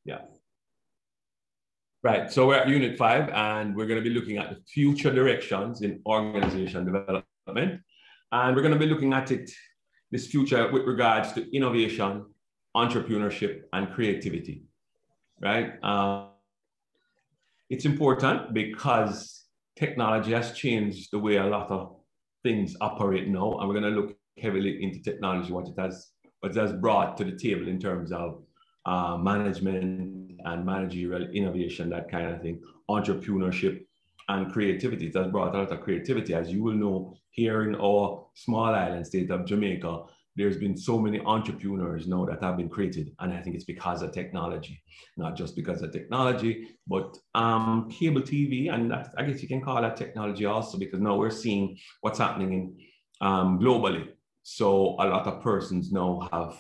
Yeah. Right. So we're at Unit 5, and we're going to be looking at the future directions in organization development. And we're going to be looking at this future with regards to innovation, entrepreneurship, and creativity. Right. It's important because technology has changed the way a lot of things operate now. And we're going to look heavily into technology, what it has brought to the table in terms of management and managerial innovation, that kind of thing, entrepreneurship and creativity. It has brought a lot of creativity. As you will know, here in our small island state of Jamaica, there's been so many entrepreneurs now that have been created. And I think it's because of technology, not just because of technology, but cable TV. And I guess you can call that technology also, because now we're seeing what's happening in globally. So a lot of persons now have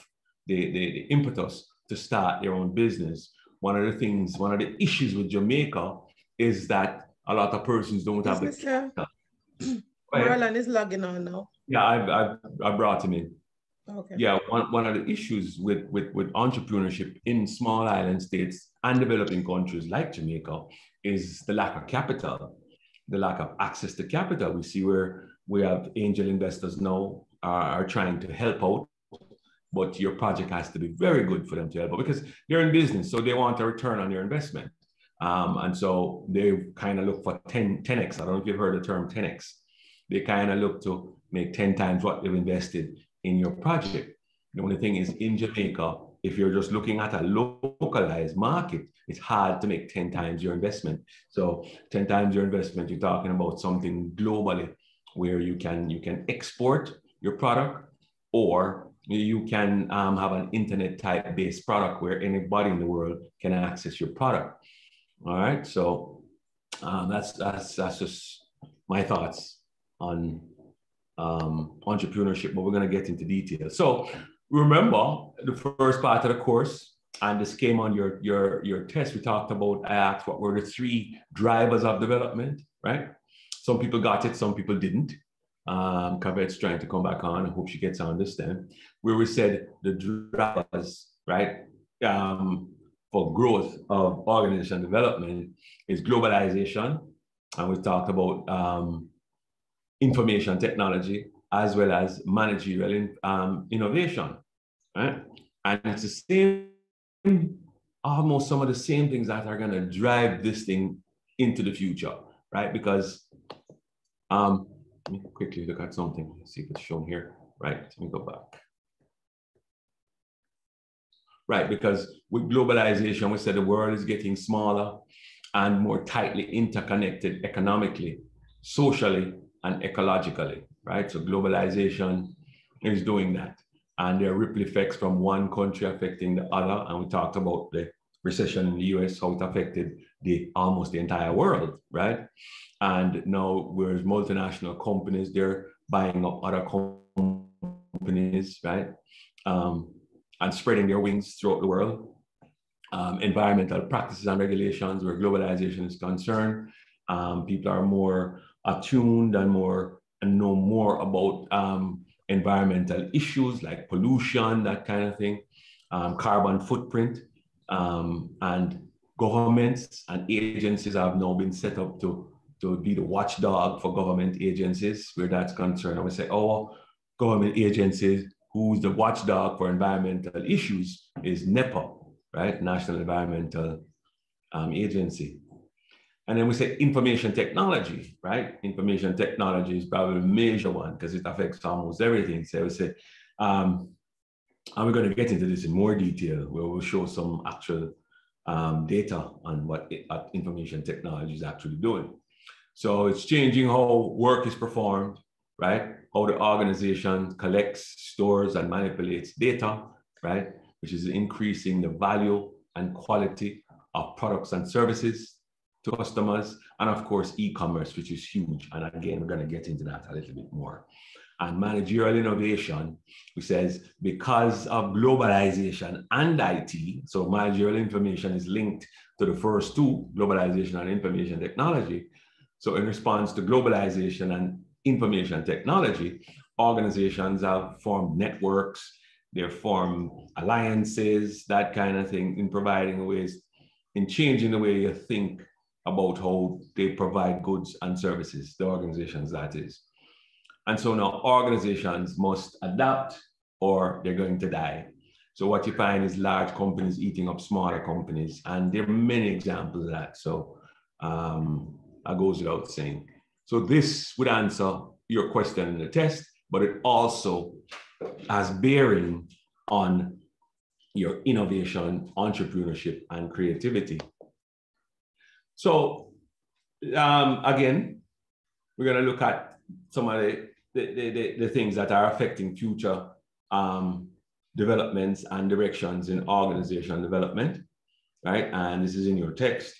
the impetus to start their own business. One of the issues with Jamaica is that a lot of persons don't have the capital. Marlon is logging on now. Yeah, I brought him in. Okay. Yeah, one of the issues with entrepreneurship in small island states and developing countries like Jamaica is the lack of capital, the lack of access to capital. We see where we have angel investors now are trying to help out, but your project has to be very good for them to help out because they're in business, so they want a return on their investment. And so they kind of look for 10x. I don't know if you've heard the term 10x. They kind of look to make 10 times what they've invested in your project. The only thing is, in Jamaica, if you're just looking at a localized market, it's hard to make 10 times your investment. So 10 times your investment, you're talking about something globally where you can export your product, or you can have an internet type based product where anybody in the world can access your product. All right, so that's just my thoughts on entrepreneurship, but we're going to get into detail. So remember the first part of the course, and this came on your test. We talked about, I asked what were the 3 drivers of development, right? Some people got it, some people didn't. Cavette's trying to come back on. I hope she gets on this time. Where we said the drivers, right, for growth of organization development is globalization, and we talked about information technology as well as managerial innovation, right? And it's the same, almost some of the same things that are going to drive this thing into the future, right? Because let me quickly look at something, see if it's shown here. Right, let me go back. Right, because with globalization, we said the world is getting smaller and more tightly interconnected economically, socially, and ecologically, right? So globalization is doing that. And there are ripple effects from one country affecting the other. And we talked about the recession in the US, how it affected almost the entire world, right? And now, whereas multinational companies, they're buying up other companies, right? And spreading their wings throughout the world. Environmental practices and regulations, where globalization is concerned, people are more attuned and know more about environmental issues like pollution, that kind of thing, carbon footprint, and governments and agencies have now been set up to be the watchdog for government agencies where that's concerned. And we say, oh, government agencies, who's the watchdog for environmental issues is NEPA, right? National Environmental Agency. And then we say information technology, right? Information technology is probably the major one because it affects almost everything. So we say, and we're going to get into this in more detail where we'll show some actual data on what information technology is actually doing. So it's changing how work is performed, right? How the organization collects, stores, and manipulates data, right? Which is increasing the value and quality of products and services to customers. And of course, e-commerce, which is huge. And again, we're going to get into that a little bit more. And managerial innovation, which says because of globalization and IT, so managerial information is linked to the first 2, globalization and information technology. So in response to globalization and information technology, organizations have formed networks, they form alliances, that kind of thing, in providing ways, in changing the way you think about how they provide goods and services, the organizations that is. And so now organizations must adapt or they're going to die. So what you find is large companies eating up smaller companies. And there are many examples of that. So that goes without saying. So this would answer your question in the test, but it also has bearing on your innovation, entrepreneurship, and creativity. So again, we're going to look at some of the things that are affecting future developments and directions in organization development, right? And this is in your text.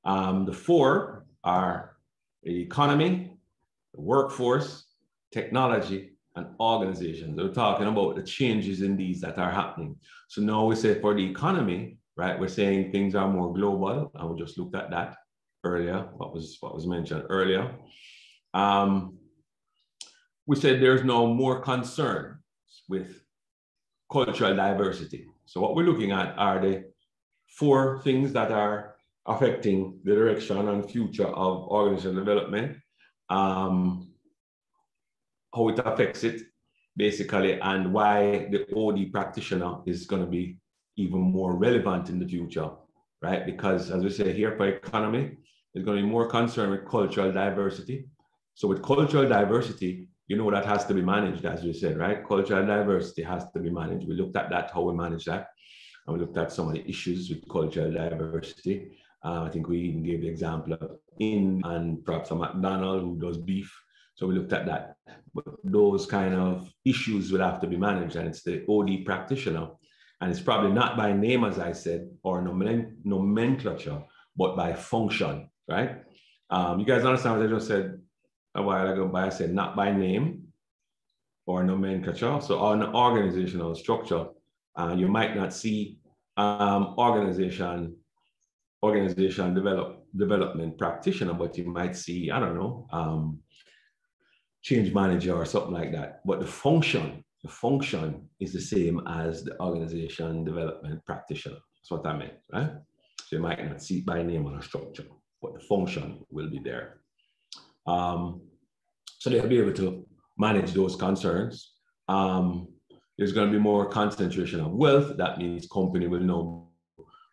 The four are the economy, the workforce, technology, and organizations. We're talking about the changes in these that are happening. So now we say for the economy, right, we're saying things are more global, and we just looked at that earlier, what was mentioned earlier. We said there's no more concern with cultural diversity. So what we're looking at are the four things that are affecting the direction and future of organizational development, how it affects it, basically, and why the OD practitioner is going to be even more relevant in the future, right? Because as we say here for economy, there's going to be more concern with cultural diversity. So with cultural diversity, you know that has to be managed, as we said, right? Cultural diversity has to be managed. We looked at that, how we manage that. And we looked at some of the issues with cultural diversity. I think we even gave the example of and perhaps a McDonald's who does beef. So we looked at that. But those kind of issues will have to be managed, and it's the OD practitioner. And it's probably not by name, as I said, or nomenclature, but by function, right? You guys understand what I just said a while ago? But I said not by name or nomenclature. So on an organizational structure, you might not see organization development practitioner, but you might see, I don't know, change manager or something like that. But the function is the same as the organization development practitioner. That's what I meant, right? So you might not see it by name on a structure, but the function will be there. So they'll be able to manage those concerns. There's going to be more concentration of wealth. That means company will now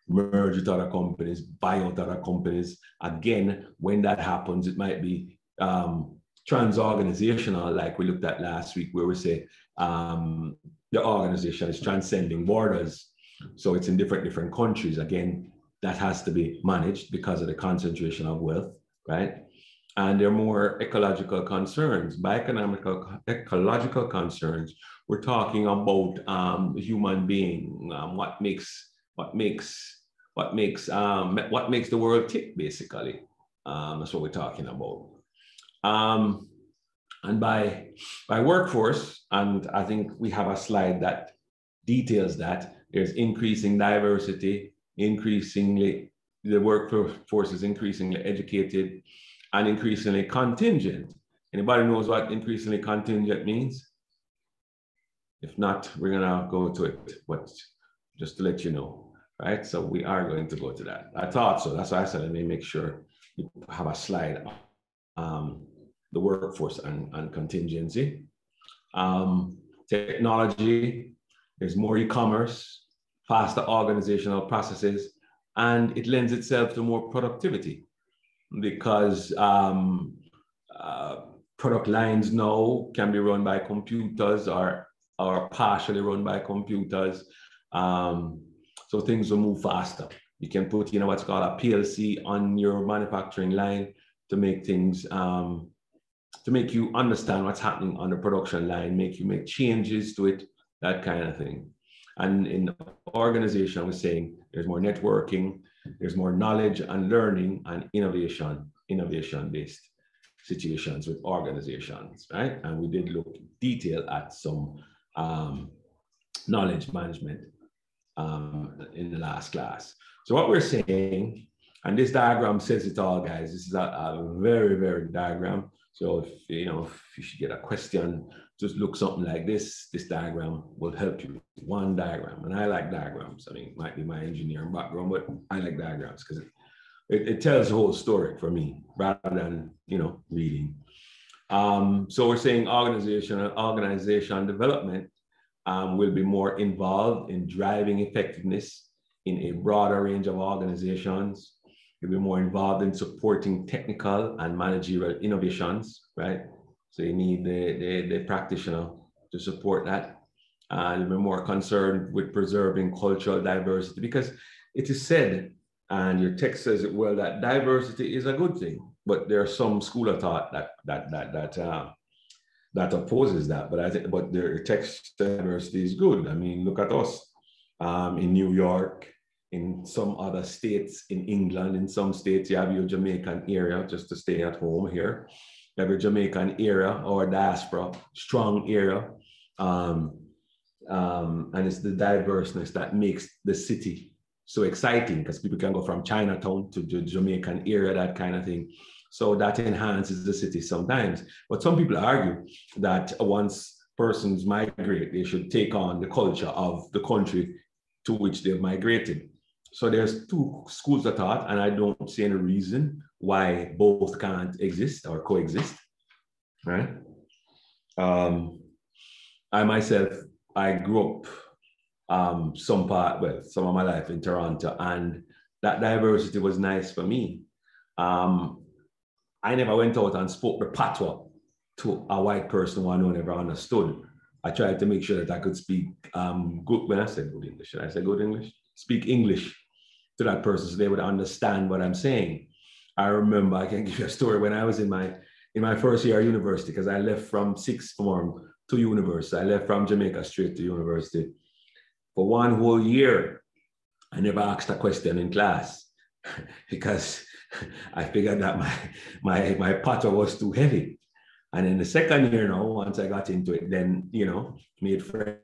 merge with other companies, buy out other companies. Again, when that happens, it might be trans-organizational, like we looked at last week, where we say the organization is transcending borders. So it's in different countries. Again, that has to be managed because of the concentration of wealth, right? And there are more ecological concerns. By ecological concerns, we're talking about the human being, what makes the world tick, basically. That's what we're talking about. And by workforce, and I think we have a slide that details that, there's increasing diversity, increasingly, the workforce is increasingly educated and increasingly contingent. Anybody knows what increasingly contingent means? If not, we're gonna go to it, but just to let you know, right? So we are going to go to that. I thought so, that's why I said, let me make sure you have a slide, the workforce and contingency. Technology, there's more e-commerce, faster organizational processes, and it lends itself to more productivity because product lines now can be run by computers or partially run by computers. So things will move faster. You can put, what's called a PLC on your manufacturing line to make things, to make you understand what's happening on the production line, make you make changes to it, that kind of thing. And in the organization, we're saying there's more networking, there's more knowledge and learning and innovation-based situations with organizations, right? And we did look in detail at some knowledge management in the last class. So what we're saying, and this diagram says it all, guys. This is a very, very diagram. So if you should get a question just look something like this. This diagram will help you. One diagram. And I like diagrams. I mean, it might be my engineering background, but I like diagrams because it tells the whole story for me rather than, reading. So we're saying organization development will be more involved in driving effectiveness in a broader range of organizations. You'll be more involved in supporting technical and managerial innovations, right? So you need the practitioner to support that. You'll be more concerned with preserving cultural diversity because it is said, and your text says it well, that diversity is a good thing, but there's some school of thought that opposes that. But their text diversity is good. I mean, look at us in New York, in some other states, in England, in some states, you have your Jamaican area, just to stay at home here. You have your Jamaican area or diaspora, strong area. And it's the diverseness that makes the city so exciting because people can go from Chinatown to the Jamaican area, that kind of thing. So that enhances the city sometimes. But some people argue that once persons migrate, they should take on the culture of the country to which they've migrated. So there's two schools of thought, and I don't see any reason why both can't exist or coexist, right? I myself, I grew up some of my life in Toronto, and that diversity was nice for me. I never went out and spoke the patois to a white person who I never understood. I tried to make sure that I could speak good, when I said good English, should I say good English? Speak English to that person so they would understand what I'm saying. I remember, I can give you a story, when I was in my first year of university, because I left from sixth form to university. I left from Jamaica straight to university. For one whole year, I never asked a question in class because I figured that my patois was too heavy. And in the second year now, once I got into it, then, made friends.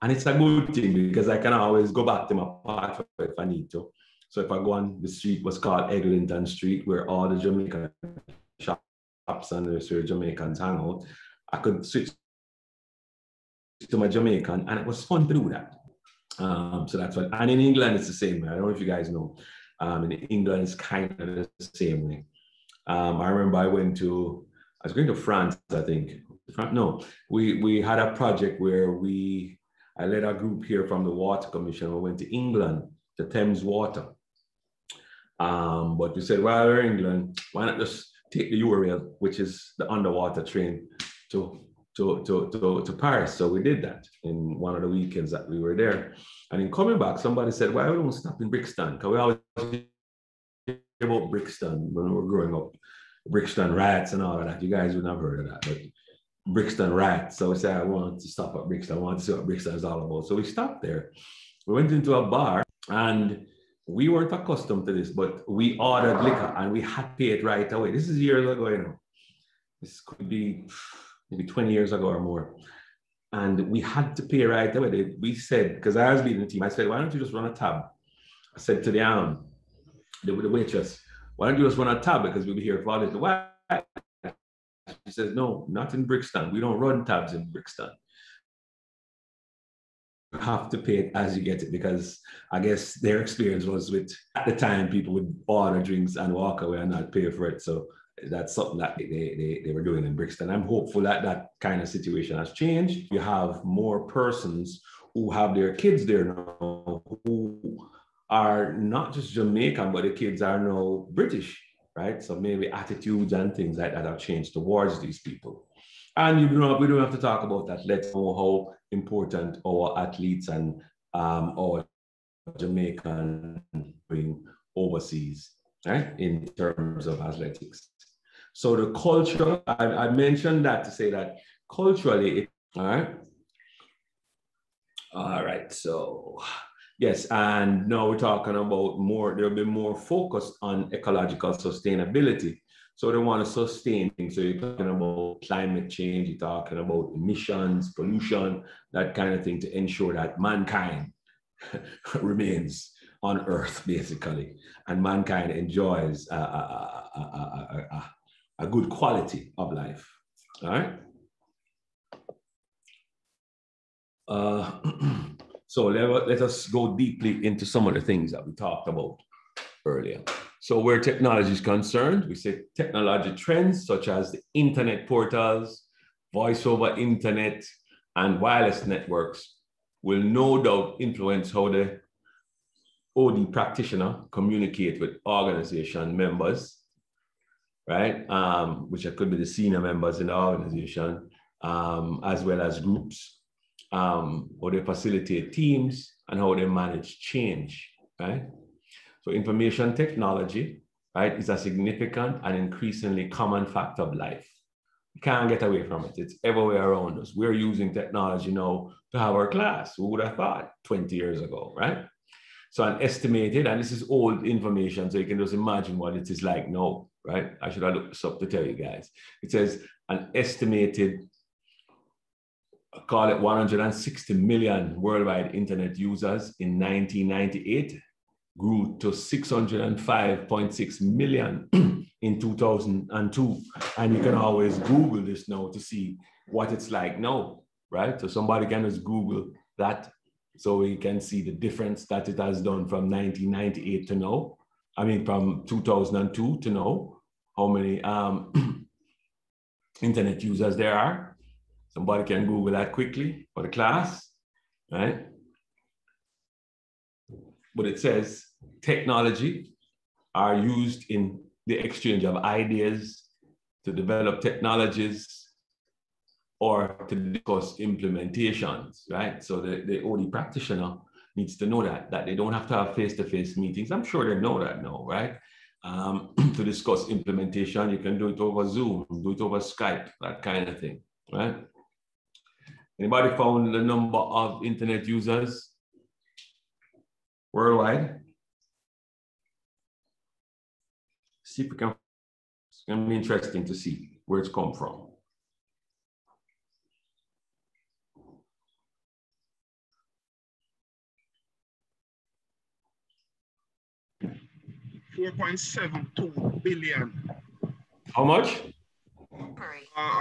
And it's a good thing because I can always go back to my patois if I need to. So if I go on the street, what's called Eglinton Street, where all the Jamaican shops and the Jamaicans hang out, I could switch to my Jamaican, and it was fun to do that. So that's what, and in England, it's the same way. I don't know if you guys know. In England, it's kind of the same way. I remember I was going to France, I think. No, we had a project where I led a group here from the Water Commission. We went to England, to Thames Water. But we said, well, we're in England, why not just take the Eurail, which is the underwater train, to Paris. So we did that in one of the weekends that we were there. And in coming back, somebody said, why we don't stop in Brixton? Because we always hear about Brixton when we were growing up. Brixton riots and all of that. You guys wouldn't have heard of that, but Brixton riots. So we said, I want to stop at Brixton. I want to see what Brixton is all about. So we stopped there. We went into a bar, and we weren't accustomed to this, but we ordered liquor and we had to pay it right away. This is years ago, This could be maybe 20 years ago or more. And we had to pay right away. We said, because I was leading the team, I said, why don't you just run a tab? I said to the waitress, why don't you just run a tab, because we'll be here for all this. Why? She says, no, not in Brixton. We don't run tabs in Brixton. You have to pay it as you get it, because I guess their experience was at the time, people would order drinks and walk away and not pay for it. So that's something that they were doing in Brixton. I'm hopeful that that kind of situation has changed. You have more persons who have their kids there now who are not just Jamaican, but the kids are now British, right? So maybe attitudes and things like that have changed towards these people. And we don't have to talk about that. Let's know how important our athletes and our Jamaican being overseas, right, in terms of athletics. So the culture, I mentioned that to say that culturally, all right. All right, so yes, and now we're talking about there'll be more focused on ecological sustainability. So they want to sustain things. So you're talking about climate change, you're talking about emissions, pollution, that kind of thing, to ensure that mankind remains on Earth, basically, and mankind enjoys a good quality of life. All right. So let us go deeply into some of the things that we talked about earlier. So where technology is concerned, we say technology trends such as the internet portals, voice over internet, and wireless networks will no doubt influence how the OD practitioner communicate with organization members, right? Which could be the senior members in the organization, as well as groups, how they facilitate teams and how they manage change, right? So information technology, right, is a significant and increasingly common fact of life. You can't get away from it. It's everywhere around us. We're using technology now to have our class. Who would have thought 20 years ago, right? So an estimated, and this is old information, so you can just imagine what it is like now, right? I should have looked this up to tell you guys. It says an estimated, call it 160 million worldwide internet users in 1998, grew to 605.6 million in 2002. And you can always Google this now to see what it's like now, right? So somebody can just Google that so we can see the difference that it has done from 1998 to now. I mean, from 2002 to now, how many internet users there are. Somebody can Google that quickly for the class, right? But it says technology are used in the exchange of ideas, to develop technologies, or to discuss implementations, right? So the OD practitioner needs to know that they don't have to have face-to-face meetings. I'm sure they know that now, right? To discuss implementation, you can do it over Zoom, do it over Skype, that kind of thing, right? Anybody found the number of internet users worldwide? See if we can, it's going to be interesting to see where it's come from. $4.72 billion. How much?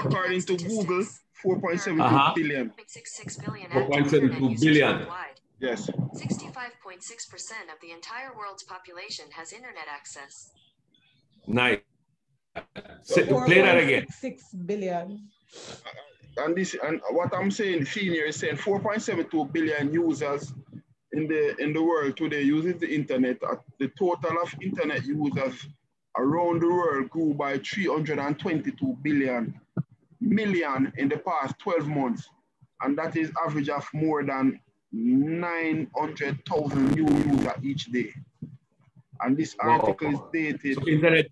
According to Google, 4.72 billion. 4.72 billion. Yes. 65.6% of the entire world's population has internet access. Nice. Play that again. 6 billion. And what I'm saying, senior is saying 4.72 billion users in the world today uses the internet. The total of internet users around the world grew by 322 million in the past 12 months. And that is average of more than 900,000 new users each day. And this article is dated. So internet,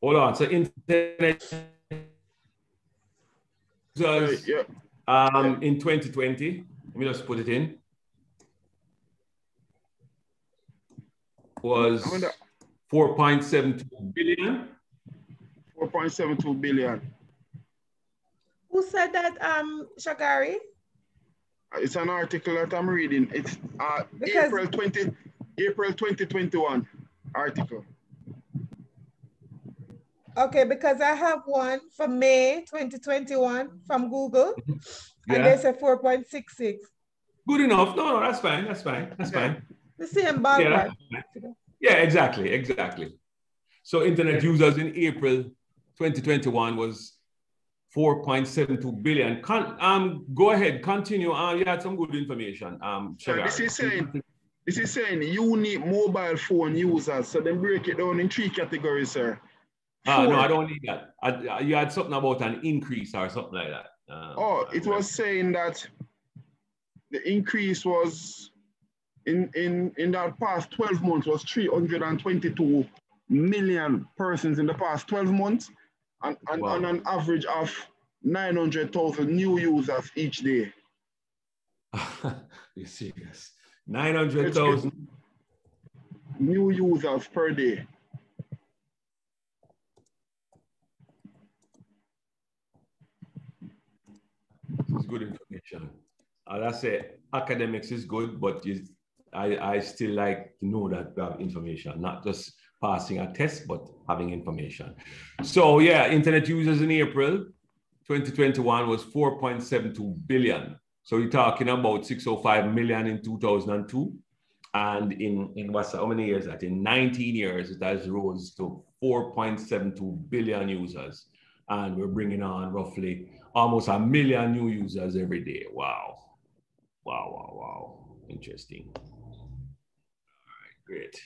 hold on, so internet users in 2020, let me just put it in, was 4.72 billion. 4.72 billion. Who said that, Shagari? It's an article that I'm reading. It's April 2021 article. Okay, because I have one for May 2021 from Google, and they say 4.66. Good enough. No, that's fine. That's fine. That's fine. The same ballpark. Yeah, exactly. So internet users in April 2021 was 4.72 billion. Go ahead, continue. You had some good information. This is saying unique mobile phone users. So they break it down in 3 categories, sir. No, I don't need that. You had something about an increase or something like that. It was saying that the increase was in that past 12 months was 322 million persons in the past 12 months, and on an average of 900,000 new users each day. You're serious? 900,000 new users per day. This is good information. As I say, academics is good, but I still like to know that we have information, not just passing a test, but having information. So yeah, internet users in April 2021 was 4.72 billion. So you're talking about 605 million in 2002. And in what's how many years that? In 19 years, it has rose to 4.72 billion users. And we're bringing on roughly almost 1 million new users every day. Wow. Wow, wow, wow. Interesting. All right, great.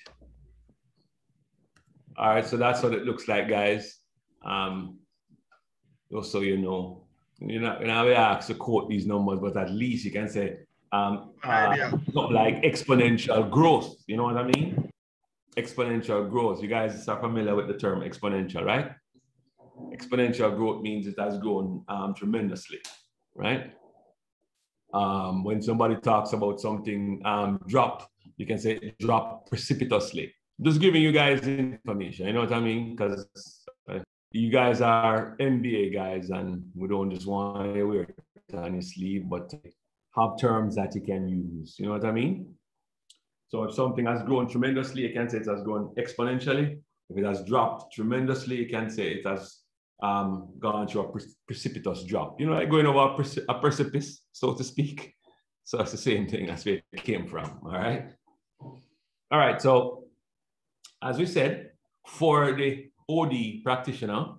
All right, so that's what it looks like, guys. Just so you know, you're not gonna be asked to quote these numbers, but at least you can say not like exponential growth. You know what I mean? Exponential growth. You guys are familiar with the term exponential, right? Exponential growth means it has grown tremendously, right? When somebody talks about something drop, you can say it dropped precipitously. Just giving you guys information, you know what I mean? Because you guys are MBA guys, and we don't just want to wear it on your sleeve, but have terms that you can use. You know what I mean? So if something has grown tremendously, you can say it has grown exponentially. If it has dropped tremendously, you can say it has gone through a precipitous drop. You know, like going over a precipice, so to speak. So that's the same thing. That's where it came from. All right. All right. So as we said, for the OD practitioner,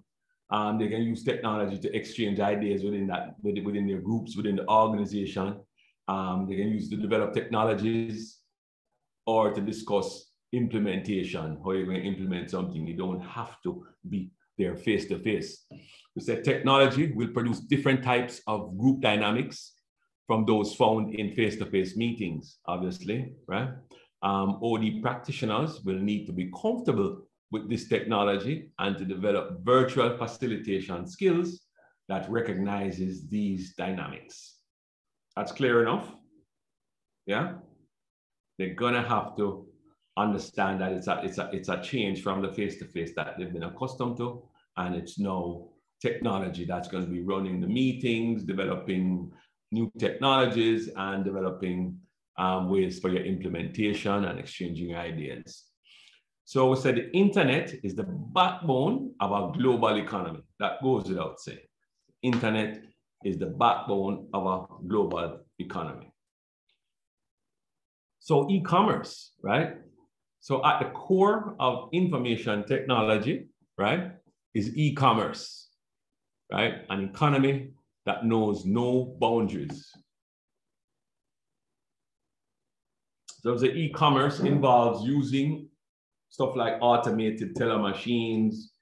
they can use technology to exchange ideas within their groups, within the organization. They can use to develop technologies or to discuss implementation, how you're going to implement something. You don't have to be there face to face. We said technology will produce different types of group dynamics from those found in face-to-face meetings, obviously, right? OD practitioners will need to be comfortable with this technology and to develop virtual facilitation skills that recognizes these dynamics. That's clear enough? Yeah? They're gonna have to understand that it's a change from the face-to-face that they've been accustomed to, and it's now technology that's going to be running the meetings, developing new technologies, and developing ways for your implementation and exchanging ideas. So we said the internet is the backbone of our global economy. That goes without saying. Internet is the backbone of our global economy. So e-commerce, right? So at the core of information technology, right, is e-commerce, right? An economy that knows no boundaries. So the e-commerce involves using stuff like automated teller machines,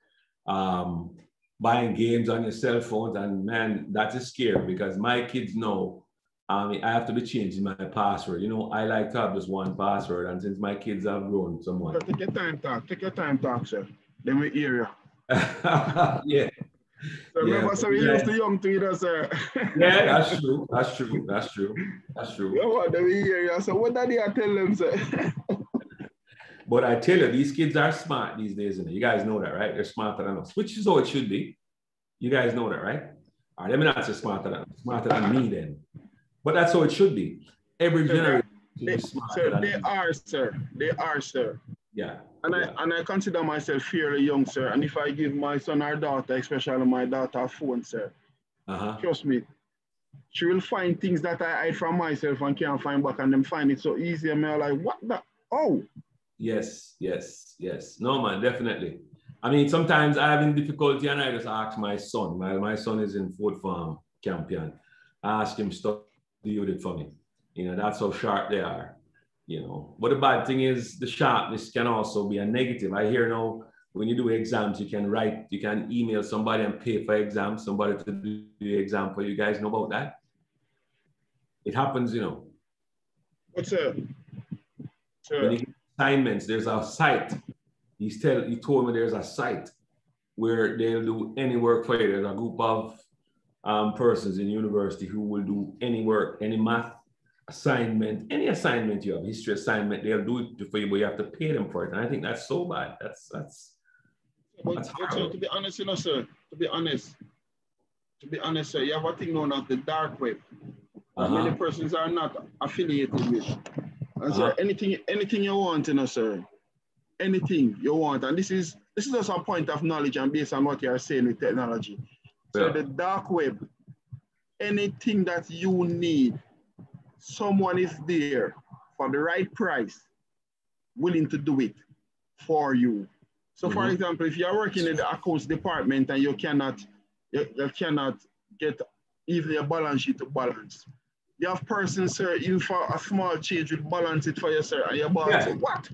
buying games on your cell phones, and man, that is scary because my kids know I have to be changing my password. You know, I like to have just one password, and since my kids have grown somewhat. Take your time, talk. Take your time, talk, sir. Then we hear you. Yeah. So remember, so we used to young to you, sir. Yeah, that's true. That's true. That's true. That's true. Yeah, what do we hear you? So what did I tell them, sir? But I tell you, these kids are smart these days, and you guys know that, right? They're smarter than us, which is how it should be. You guys know that, right? All right, let me not say smarter than me then. But that's how it should be. Every generation should be smarter than they are, sir. They are, sir. Yeah. And yeah. I consider myself fairly young, sir. And if I give my son or daughter, especially my daughter, a phone, sir, trust me, she will find things that I hide from myself and can't find back, and them find it so easy. And I'm like, what the? Oh. Yes, yes, yes. No, man, definitely. I mean, sometimes I have difficulty and I just ask my son. My son is in Fort Farm, Campion. I ask him stuff to do it for me. You know, that's how sharp they are. You know, but the bad thing is the sharpness can also be a negative. I hear now when you do exams, you can email somebody and pay for exams, somebody to do the exam for you. Guys know about that? It happens, you know. What's up? When you get assignments, there's a site. He told me there's a site where they'll do any work for you. There's a group of persons in university who will do any work, any math assignment, any assignment you have, history assignment, they'll do it for you, but you have to pay them for it. And I think that's so bad. That's so to be honest, you know, sir, to be honest, sir, you have a thing known as the dark web. Many persons are not affiliated with. And sir, anything you want, you know, sir, anything you want. And this is just a point of knowledge and based on what you're saying with technology. So the dark web, anything that you need, someone is there for the right price, willing to do it for you. So for example, if you're working in the accounts department and you cannot get even a balance sheet to balance, you have persons, sir, even for a small change will balance it for you, sir, and your boss say, what?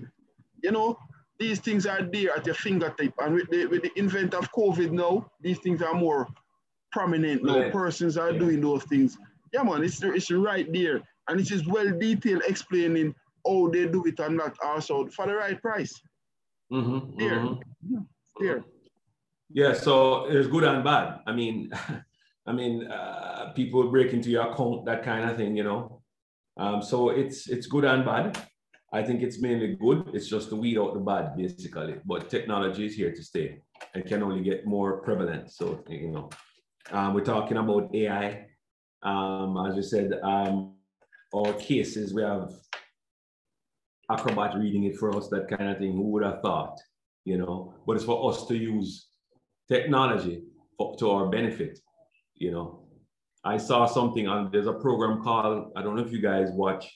You know, these things are there at your fingertip. And with the invent of COVID now, these things are more prominent now. Persons are doing those things. Yeah, man, it's right there. And it is well detailed explaining how they do it and not also for the right price. There. Yeah, so there's good and bad. I mean, people break into your account, that kind of thing, you know. So it's good and bad. I think it's mainly good. It's just to weed out the bad, basically. But technology is here to stay and can only get more prevalent. So, you know, we're talking about AI. As you said, our cases, we have Acrobat reading it for us, that kind of thing. Who would have thought, you know? But it's for us to use technology to our benefit, you know. I saw something on, there's a program called, I don't know if you guys watch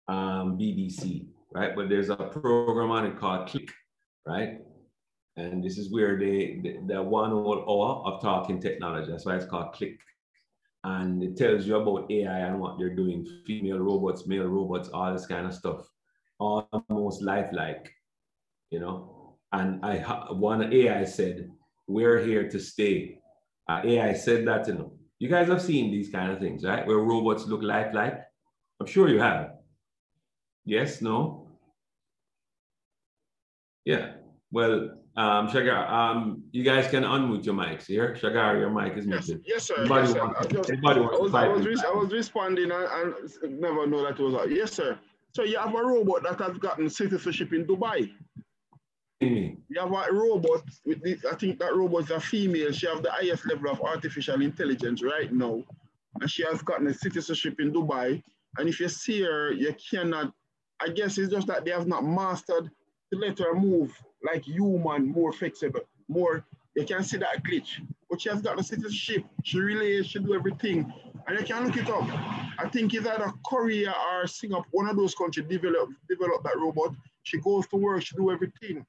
BBC, right? But there's a program on it called Click, right? And this is where the 1 whole hour of talking technology. That's why it's called Click. And it tells you about AI and what they're doing, female robots, male robots, all this kind of stuff, almost lifelike, you know. And one AI said, we're here to stay. AI said that, you know. You guys have seen these kind of things, right? Where robots look lifelike. I'm sure you have. Yes, no? Yeah. Well, Shagar, you guys can unmute your mics here. Shagar, your mic is muted. Yes, sir. Anybody Yes, wants I was responding and never know that it was. Yes, sir. So you have a robot that has gotten citizenship in Dubai. You have a robot with this, I think that robot is a female. She has the highest level of artificial intelligence right now. And she has gotten a citizenship in Dubai. And if you see her, you cannot, I guess it's just that they have not mastered to let her move like human, more flexible, more, you can see that glitch. But she has got a citizenship, she relays, she do everything. And you can look it up. I think it's either Korea or Singapore, one of those countries develop that robot. She goes to work, she do everything.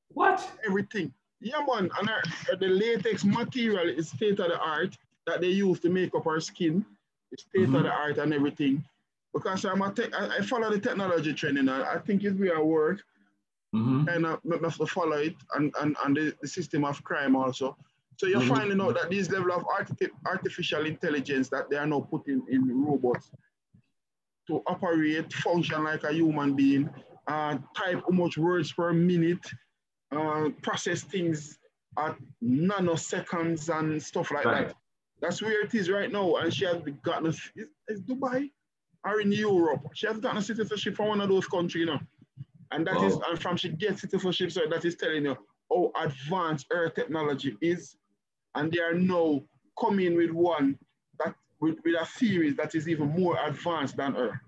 What? Everything. Yeah, man. And the latex material is state of the art that they use to make up our skin. It's state of the art and everything. Because I follow the technology trend, and I think it's where I work. And I have to follow it and the system of crime also. So you're finding out that these level of artificial intelligence that they are now putting in robots to operate, function like a human being, type how much words per minute, process things at nanoseconds and stuff like that. That's where it is right now. And she has gotten, is Dubai or in Europe? She has gotten a citizenship from one of those countries, you know. And that is, and from she gets citizenship, so that is telling you how advanced her technology is. And they are now coming with one that with a series that is even more advanced than her.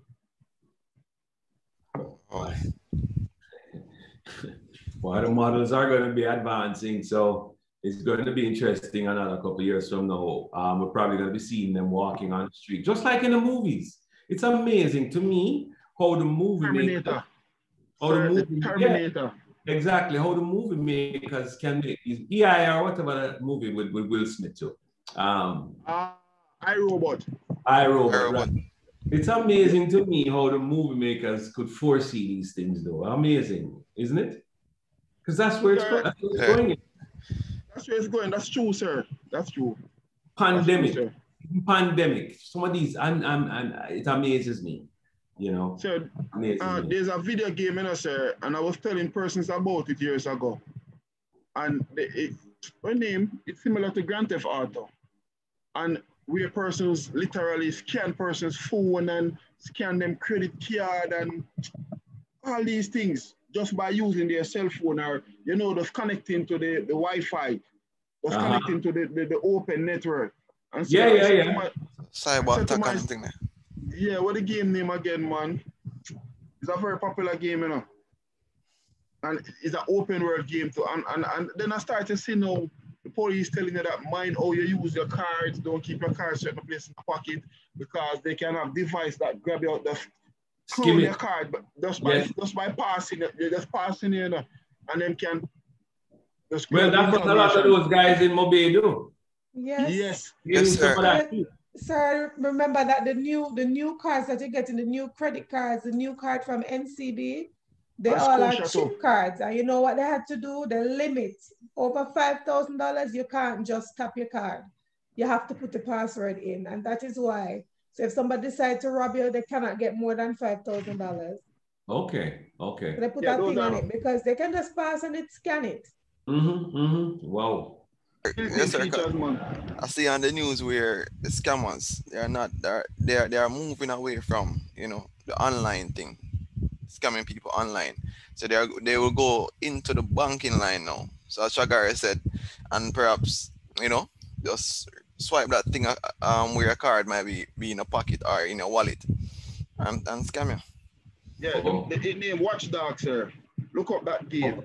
Well, the models are going to be advancing, so it's going to be interesting another couple of years from now. We're probably going to be seeing them walking on the street, just like in the movies. It's amazing to me how the movie Terminator. Terminator. Yeah, exactly, how the movie makers can make these EI or whatever that movie with Will Smith too. iRobot. Right. It's amazing to me how the movie makers could foresee these things, though. Amazing, isn't it? Because that's where it's going. That's where it's going. That's true, sir. That's true. Pandemic. That's true, Pandemic. Some of these, and it amazes me, you know. Sir, there's a video game, you know, sir, and I was telling persons about it years ago. And her name, it's similar to Grand Theft Auto. And where persons literally scan persons' phone and scan them credit card and all these things just by using their cell phone, or, you know, just connecting to the Wi-Fi, just connecting to the open network. And so Cyber attack kind of thing there. Yeah, what the game name again, man? It's a very popular game, you know. And it's an open world game too. And then I started to see now the police telling you that mind how you use your cards, don't keep your cards certain place in the pocket because they can have device that grab you out the clone your card, but just by passing it, you're just passing it, and then can just well, that's what a lot of those guys in Mobile do. Yes. Yes, sir. Sir, remember that the new cards that you get in the new credit cards, the new card from NCB, they all are chip cards. And you know what they had to do? The limit over $5,000, you can't just tap your card. You have to put the password in, and that is why. So if somebody decides to rob you, they cannot get more than $5,000. Okay. So they put that thing on it because they can just pass and scan it. Wow. Yes, sir. I see on the news where the scammers they are moving away from the online thing, scamming people online. So they will go into the banking line now. So as Shagari said, and perhaps just swipe that thing where your card might be in a pocket or in a wallet and scam you. Yeah, the name Watchdog, sir. Look up that game.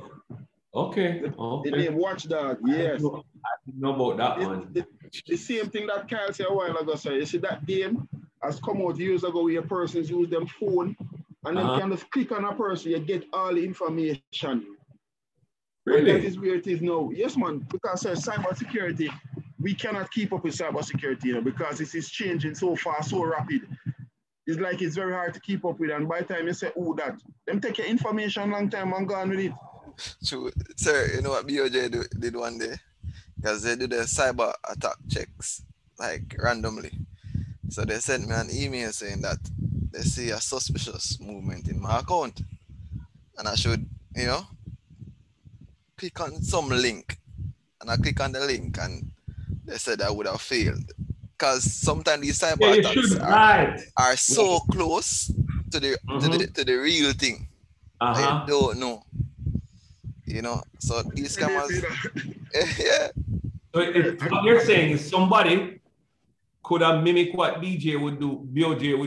Okay. The name Watchdog, yes. I didn't know about that one. The same thing that Kyle said a while ago, sir. You see that game has come out years ago where persons use them phone and then can just click on a person, you get all the information. Really? And that is where it is now. Yes, man, because cybersecurity, we cannot keep up with cybersecurity because this is changing so fast, so rapid. It's like it's very hard to keep up with, and by the time you say, oh, that, them take your information long time and gone with it. True. Sir, you know what BOJ did one day? Because they do the cyber attack checks, like randomly. So they sent me an email saying that they see a suspicious movement in my account. And I should, click on some link. And I click on the link and they said I would have failed. Because sometimes these cyber attacks are so close to the real thing. I don't know. So these scammers. Yeah. So what you're saying is somebody could have mimicked what BOJ would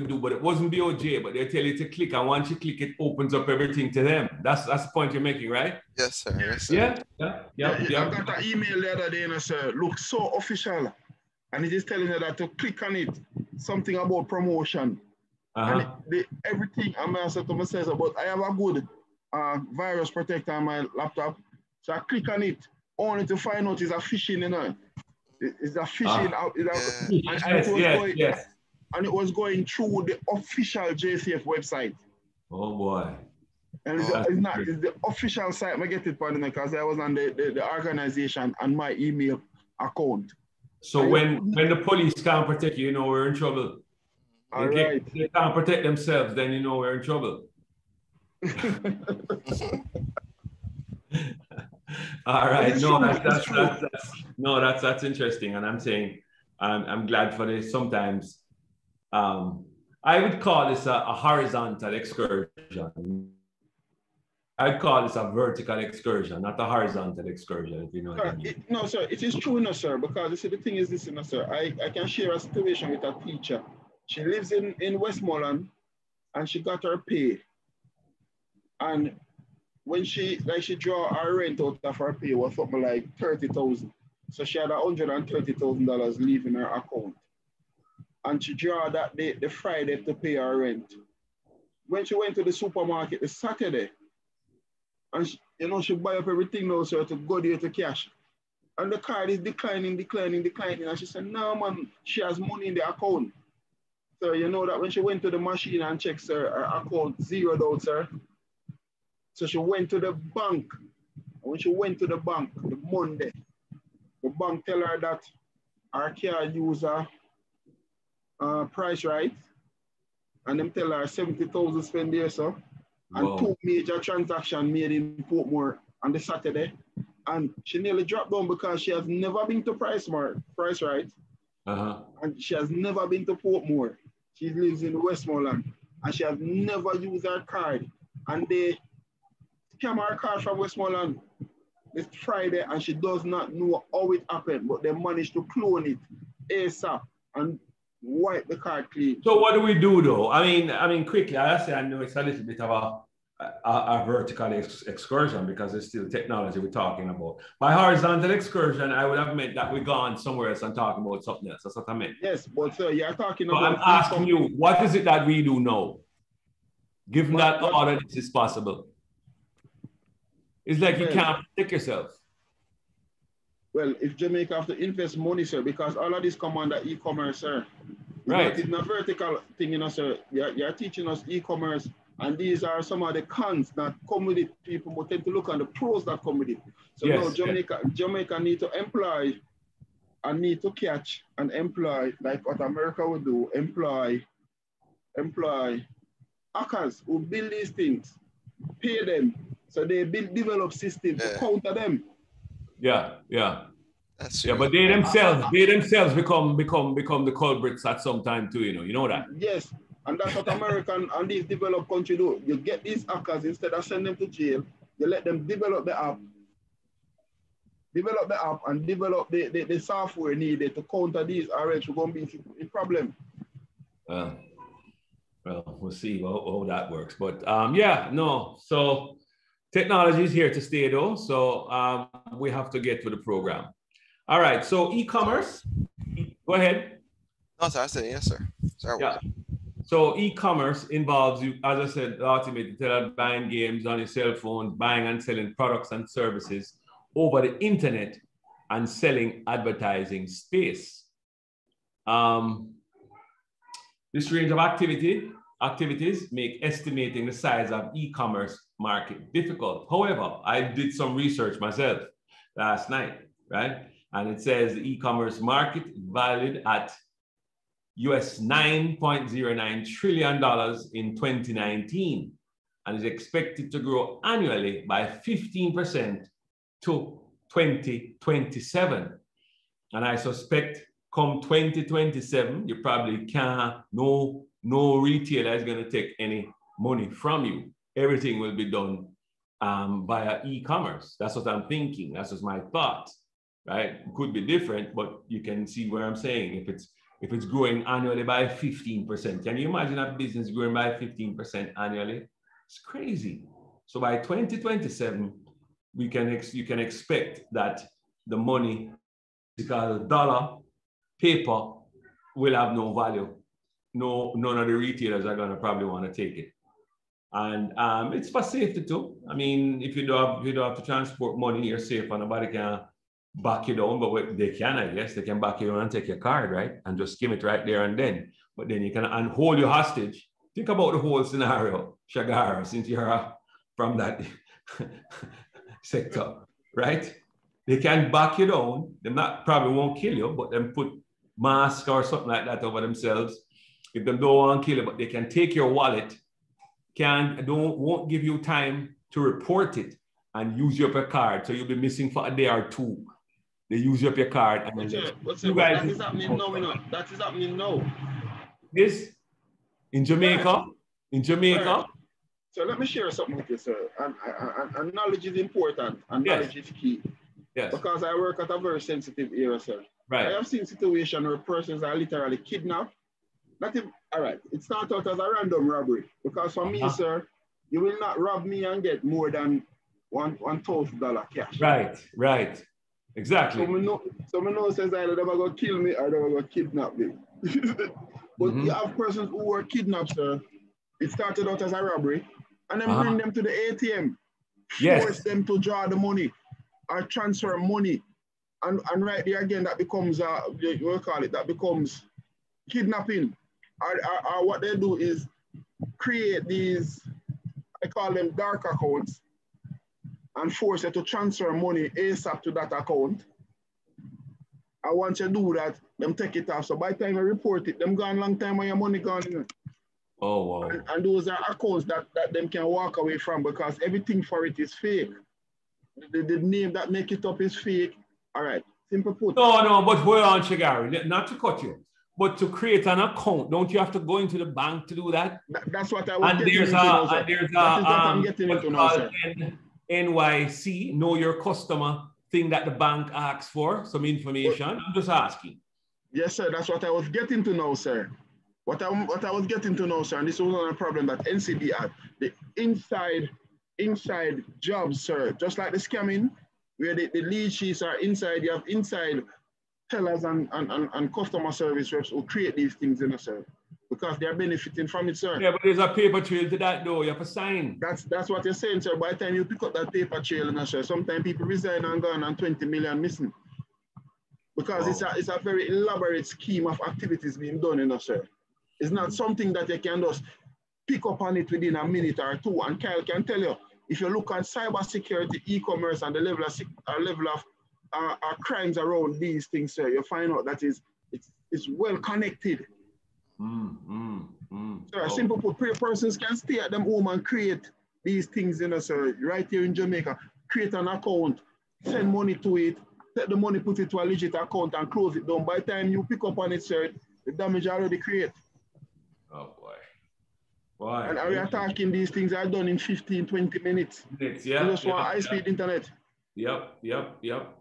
do, but it wasn't BOJ, but they tell you to click, and once you click, it opens up everything to them. That's the point you're making, right? Yes, sir. Yes, sir. Yeah. I got an email the other day and I said, looks so official. And it is telling you that to click on it, something about promotion. And everything I'm answering to myself about, I have a good virus protector on my laptop. So I click on it, only to find out it's a phishing, It's a phishing out. Yes. And it was going through the official JCF website. Oh boy. And it's the official site. I get it, pardon me, because I was on the organization and my email account. So when the police can't protect you, we're in trouble. They can't protect themselves, then we're in trouble. All right. That's interesting. And I'm saying I'm glad for this. Sometimes I would call this a horizontal excursion. I'd call this a vertical excursion, not a horizontal excursion, if you know what I mean. No, sir, it is true, sir, because you see, the thing is this, sir. I can share a situation with a teacher. She lives in Westmoreland and she got her pay. And when she draw her rent out of her pay was something like $30,000. So she had $130,000 leaving her account. And she draw that day, the Friday, to pay her rent. When she went to the supermarket the Saturday, and she buy up everything now, sir, to go there to cash. And the card is declining. And she said, no, man, she has money in the account. So you know that when she went to the machine and checked, sir, her account zeroed out, sir. So she went to the bank. When she went to the bank, the Monday, the bank tell her that her car user price right. And them tell her 70,000 spend there, so. And 2 major transactions made in Portmore on the Saturday. And she nearly dropped down because she has never been to Price Right. And she has never been to Portmore. She lives in Westmoreland. And she has never used her card. And they scam her card from Westmoreland this Friday, and she does not know how it happened, but they managed to clone it ASAP and wipe the card clean. So what do we do though? I mean, quickly, I know it's a little bit of a vertical excursion, because it's still technology we're talking about. By horizontal excursion, I would have meant that we're gone somewhere else and talking about something else. That's what I meant. Yes, but sir, you're talking so about. I'm asking you, what is it that we do now? Given that all of this is possible. It's like you can't protect yourself. Well, if Jamaica have to invest money, sir, because all of this come under e-commerce, sir. Right. It's not a vertical thing, you know, sir. You're teaching us e-commerce, and these are some of the cons that come with it. People will tend to look at the pros that come with it. So now Jamaica need to employ and need to catch and employ, like what America would do, employ hackers who build these things, pay them, so they develop systems to counter them. Yeah. But they themselves become the culprits at some time too, you know that. Yes, and that's what American and these developed countries do. You get these hackers, instead of sending them to jail, you let them develop the app and develop the software needed to counter these, or else we're going to be in problem. Well, we'll see how that works. But so technology is here to stay though. So we have to get to the program. All right, so e-commerce, go ahead. No, sir, I said yes, sir. Sorry. Yeah. So e-commerce involves you, as I said, ultimately buying games on your cell phone, buying and selling products and services over the internet, and selling advertising space. This range of activities make estimating the size of e-commerce market difficult. However, I did some research myself last night, right? And it says the e-commerce market valued at US $9.09 trillion in 2019 and is expected to grow annually by 15% to 2027. And I suspect come 2027, you probably can't, no retailer is going to take any money from you. Everything will be done via e-commerce. That's what I'm thinking. That's just my thought, right? It could be different, but you can see where I'm saying. If it's growing annually by 15%, can you imagine a business growing by 15% annually? It's crazy. So by 2027, you can expect that the money, because the dollar, paper, will have no value. None of the retailers are going to probably want to take it. And it's for safety too. I mean, if you don't have to transport money, you're safe and nobody can back you down, but they can, I guess. They can back you down and take your card, right? And just give it right there and then. But then you can and hold you hostage. Think about the whole scenario, Shagara, since you're from that sector, right? They can back you down. They probably won't kill you, but then put mask or something like that over themselves. If they don't want to kill you, but they can take your wallet, won't give you time to report it and use your card. So you'll be missing for a day or two. They use up your card. And that is happening now, you know. That is happening now. This in Jamaica? Right. In Jamaica? Right. So let me share something with you, sir. And knowledge is important, and knowledge is key. Yes. Because I work at a very sensitive area, sir. Right. I have seen situations where persons are literally kidnapped. All right, it starts out as a random robbery. Because for me, sir, you will not rob me and get more than $1,000 cash. Right. Exactly. So me know says either they're going to kill me or they're going to kidnap me. But you have persons who were kidnapped, sir. It started out as a robbery, and then bring them to the ATM. Force them to draw the money or transfer money. And right there again, that becomes, that becomes kidnapping. Or what they do is create these, I call them dark accounts, and force you to transfer money ASAP to that account. And once you do that, them take it off. So by the time you report it, them gone long time when your money gone in. Oh, wow. And those are accounts that them can walk away from, because everything for it is fake. The name that make it up is fake. All right, simple put. No, but hold on, Shagari, not to cut you. But to create an account, don't you have to go into the bank to do that? That's what I was getting into now, sir. There's that is what I'm getting into now, sir. NYC, know your customer, thing that the bank asks for, some information. I'm just asking. Yes, sir. That's what I was getting to now, sir. What I was getting to know, sir, and this was not a problem that NCB had, the inside jobs, sir, just like the scamming, where the lead sheets are inside, you have inside tellers and customer service reps who create these things, you know, sir, because they're benefiting from it, sir. Yeah, but there's a paper trail to that, though. You have to sign. That's what you're saying, sir. By the time you pick up that paper trail, you know, sir, sometimes people resign and gone and 20 million missing. Because it's a very elaborate scheme of activities being done, you know, sir. It's not something that you can just pick up on it within a minute or two. And Kyle can tell you, if you look at cybersecurity, e-commerce, and the level of crimes around these things, sir, you find out that it's well connected. So simple put, persons can stay at them home and create these things, you know, sir, right here in Jamaica. Create an account, send money to it, take the money, put it to a legit account, and close it down. By the time you pick up on it, sir, the damage already created. Oh, boy. Why? And we are talking these things are done in 15, 20 minutes. Yeah. You just want high-speed internet. Yep.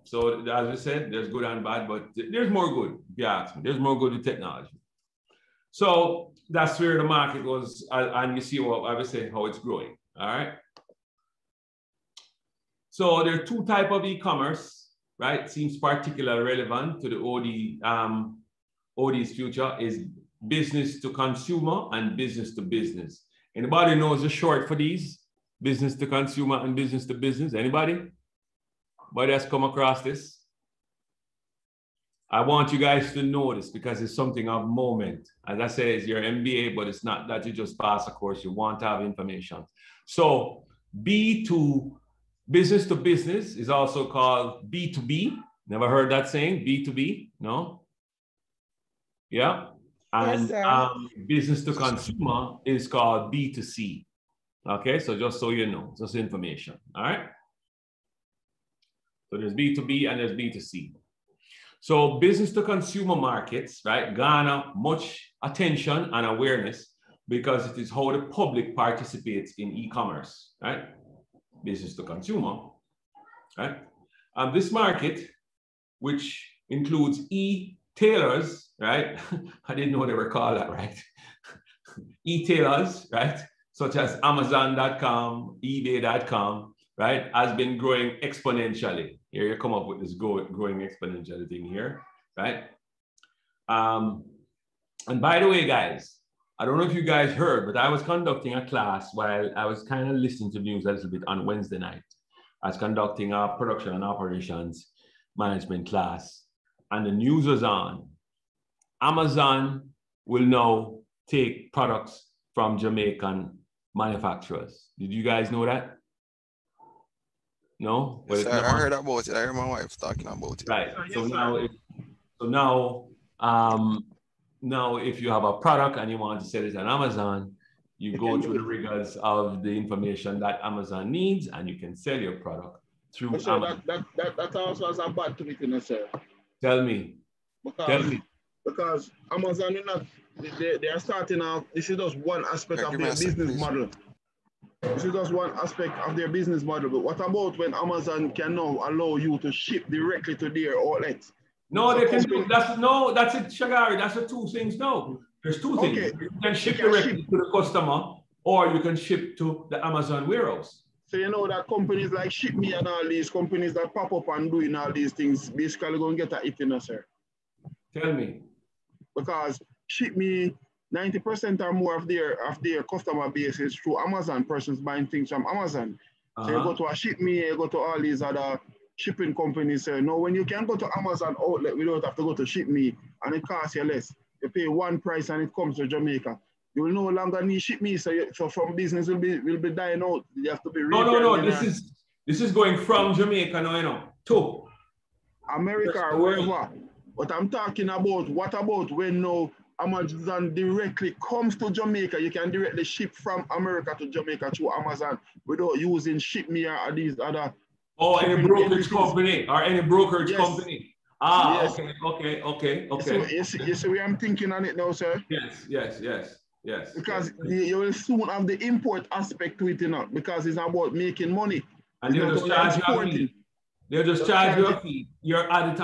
So as we said, there's good and bad, but there's more good, if you ask me. There's more good with technology. So that's where the market was, and you see what I would say how it's growing. All right. So there are two types of e-commerce, right? Seems particularly relevant to the OD's future is business to consumer and business to business. Anybody knows the short for these? Business to consumer and business to business. Anybody? Anybody has come across this? I want you guys to know this because it's something of moment. As I said, it's your MBA, but it's not that you just pass a course. You want to have information. So business to business is also called B2B. Never heard that saying, B2B? No? Yeah. And yes, business to consumer is called B2C. Okay, so just so you know, just information. All right. So there's B2B and there's B2C. So business to consumer markets, right, garner much attention and awareness because it is how the public participates in e-commerce, right? Business to consumer, right? This market, which includes e-tailers, right? I didn't know they were called that, right? E-tailers, right? Such as Amazon.com, eBay.com, right? Has been growing exponentially. Here you come up with this growing exponential thing here, right? And by the way, guys, I don't know if you guys heard, but I was conducting a class while I was kind of listening to news a little bit on Wednesday night. I was conducting a production and operations management class, and the news was on. Amazon will now take products from Jamaican manufacturers. Did you guys know that? No? Yes, I heard about it. I heard my wife talking about it. Right. So now if you have a product and you want to sell it on Amazon, you go through the rigors of the information that Amazon needs, and you can sell your product through Amazon. That also has a bad to it, sir. Tell me. Because Amazon, they are starting out, this is just one aspect of their business model. This is just one aspect of their business model. But what about when Amazon can now allow you to ship directly to their outlets? No, they can do that's it, Shagari. That's the two things. No, there's two things. Okay. You can ship directly to the customer, or you can ship to the Amazon warehouse. So you know that companies like ShipMe and all these companies that pop up and doing all these things basically going to get a hit in us, sir. Tell me. Because ShipMe, 90% or more of their customer base is through Amazon, persons buying things from Amazon. So you go to a ShipMe, you go to all these other shipping companies. Now, when you can go to Amazon outlet, we don't have to go to ShipMe, and it costs you less. You pay one price and it comes to Jamaica. You will no longer need ShipMe, so from business will be dying out. You have to be no. This is going from Jamaica now, to America or wherever. But I'm talking about what about when now Amazon directly comes to Jamaica? You can directly ship from America to Jamaica through Amazon without using ShipMe or these other. Oh, any brokerage company or any brokerage company. Yes. Okay. You see where I'm thinking on it now, sir? Yes. Because you will soon have the import aspect to it, because it's about making money. And they'll just charge you a fee. They'll just charge you a fee. You're add it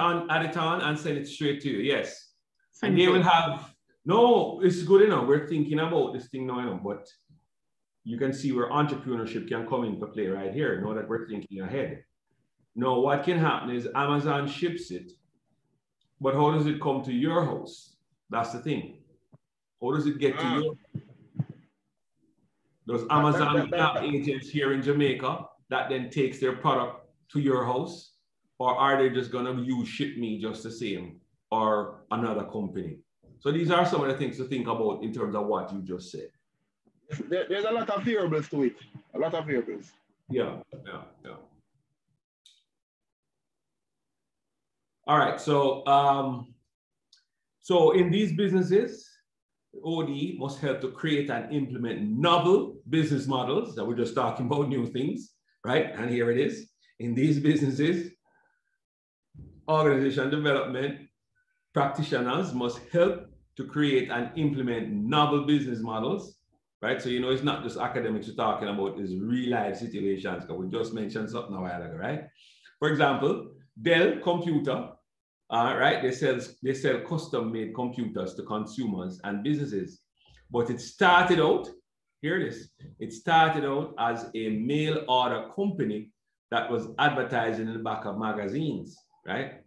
on and send it straight to you. Yes. And they will have No, it's good enough. We're thinking about this thing now, but you can see where entrepreneurship can come into play right here. Know that we're thinking ahead. Now, what can happen is Amazon ships it, but how does it come to your house? That's the thing. How does it get to your? Does Amazon have agents here in Jamaica that then takes their product to your house? Or are they just going to use Ship Me just the same or another company? So these are some of the things to think about in terms of what you just said. There's a lot of variables to it. A lot of variables. Yeah. All right. So in these businesses, OD must help to create and implement novel business models that we're just talking about, new things, right? And here it is. In these businesses, organization development practitioners must help to create and implement novel business models, right? So, it's not just academics you're talking about, it's real life situations, because we just mentioned something a while ago, right? For example, Dell Computer, right? They sell custom-made computers to consumers and businesses. But it started out, here it is, it started out as a mail order company that was advertising in the back of magazines, right?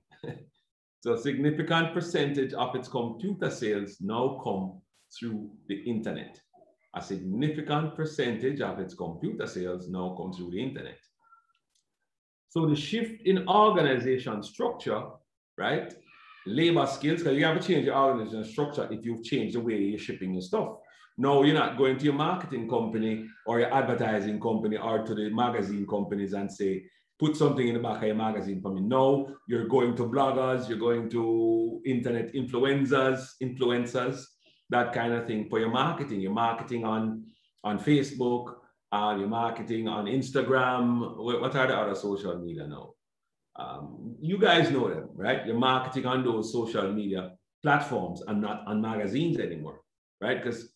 So a significant percentage of its computer sales now come through the internet. A significant percentage of its computer sales now come through the internet. So the shift in organization structure, right? Labor skills, because you have to change your organization structure if you've changed the way you're shipping your stuff. No, you're not going to your marketing company or your advertising company or to the magazine companies and say, put something in the back of your magazine for me. No, you're going to bloggers, you're going to internet influencers, that kind of thing for your marketing. You're marketing on Facebook, you're marketing on Instagram. What are the other social media now? You guys know them, right? You're marketing on those social media platforms and not on magazines anymore, right? Because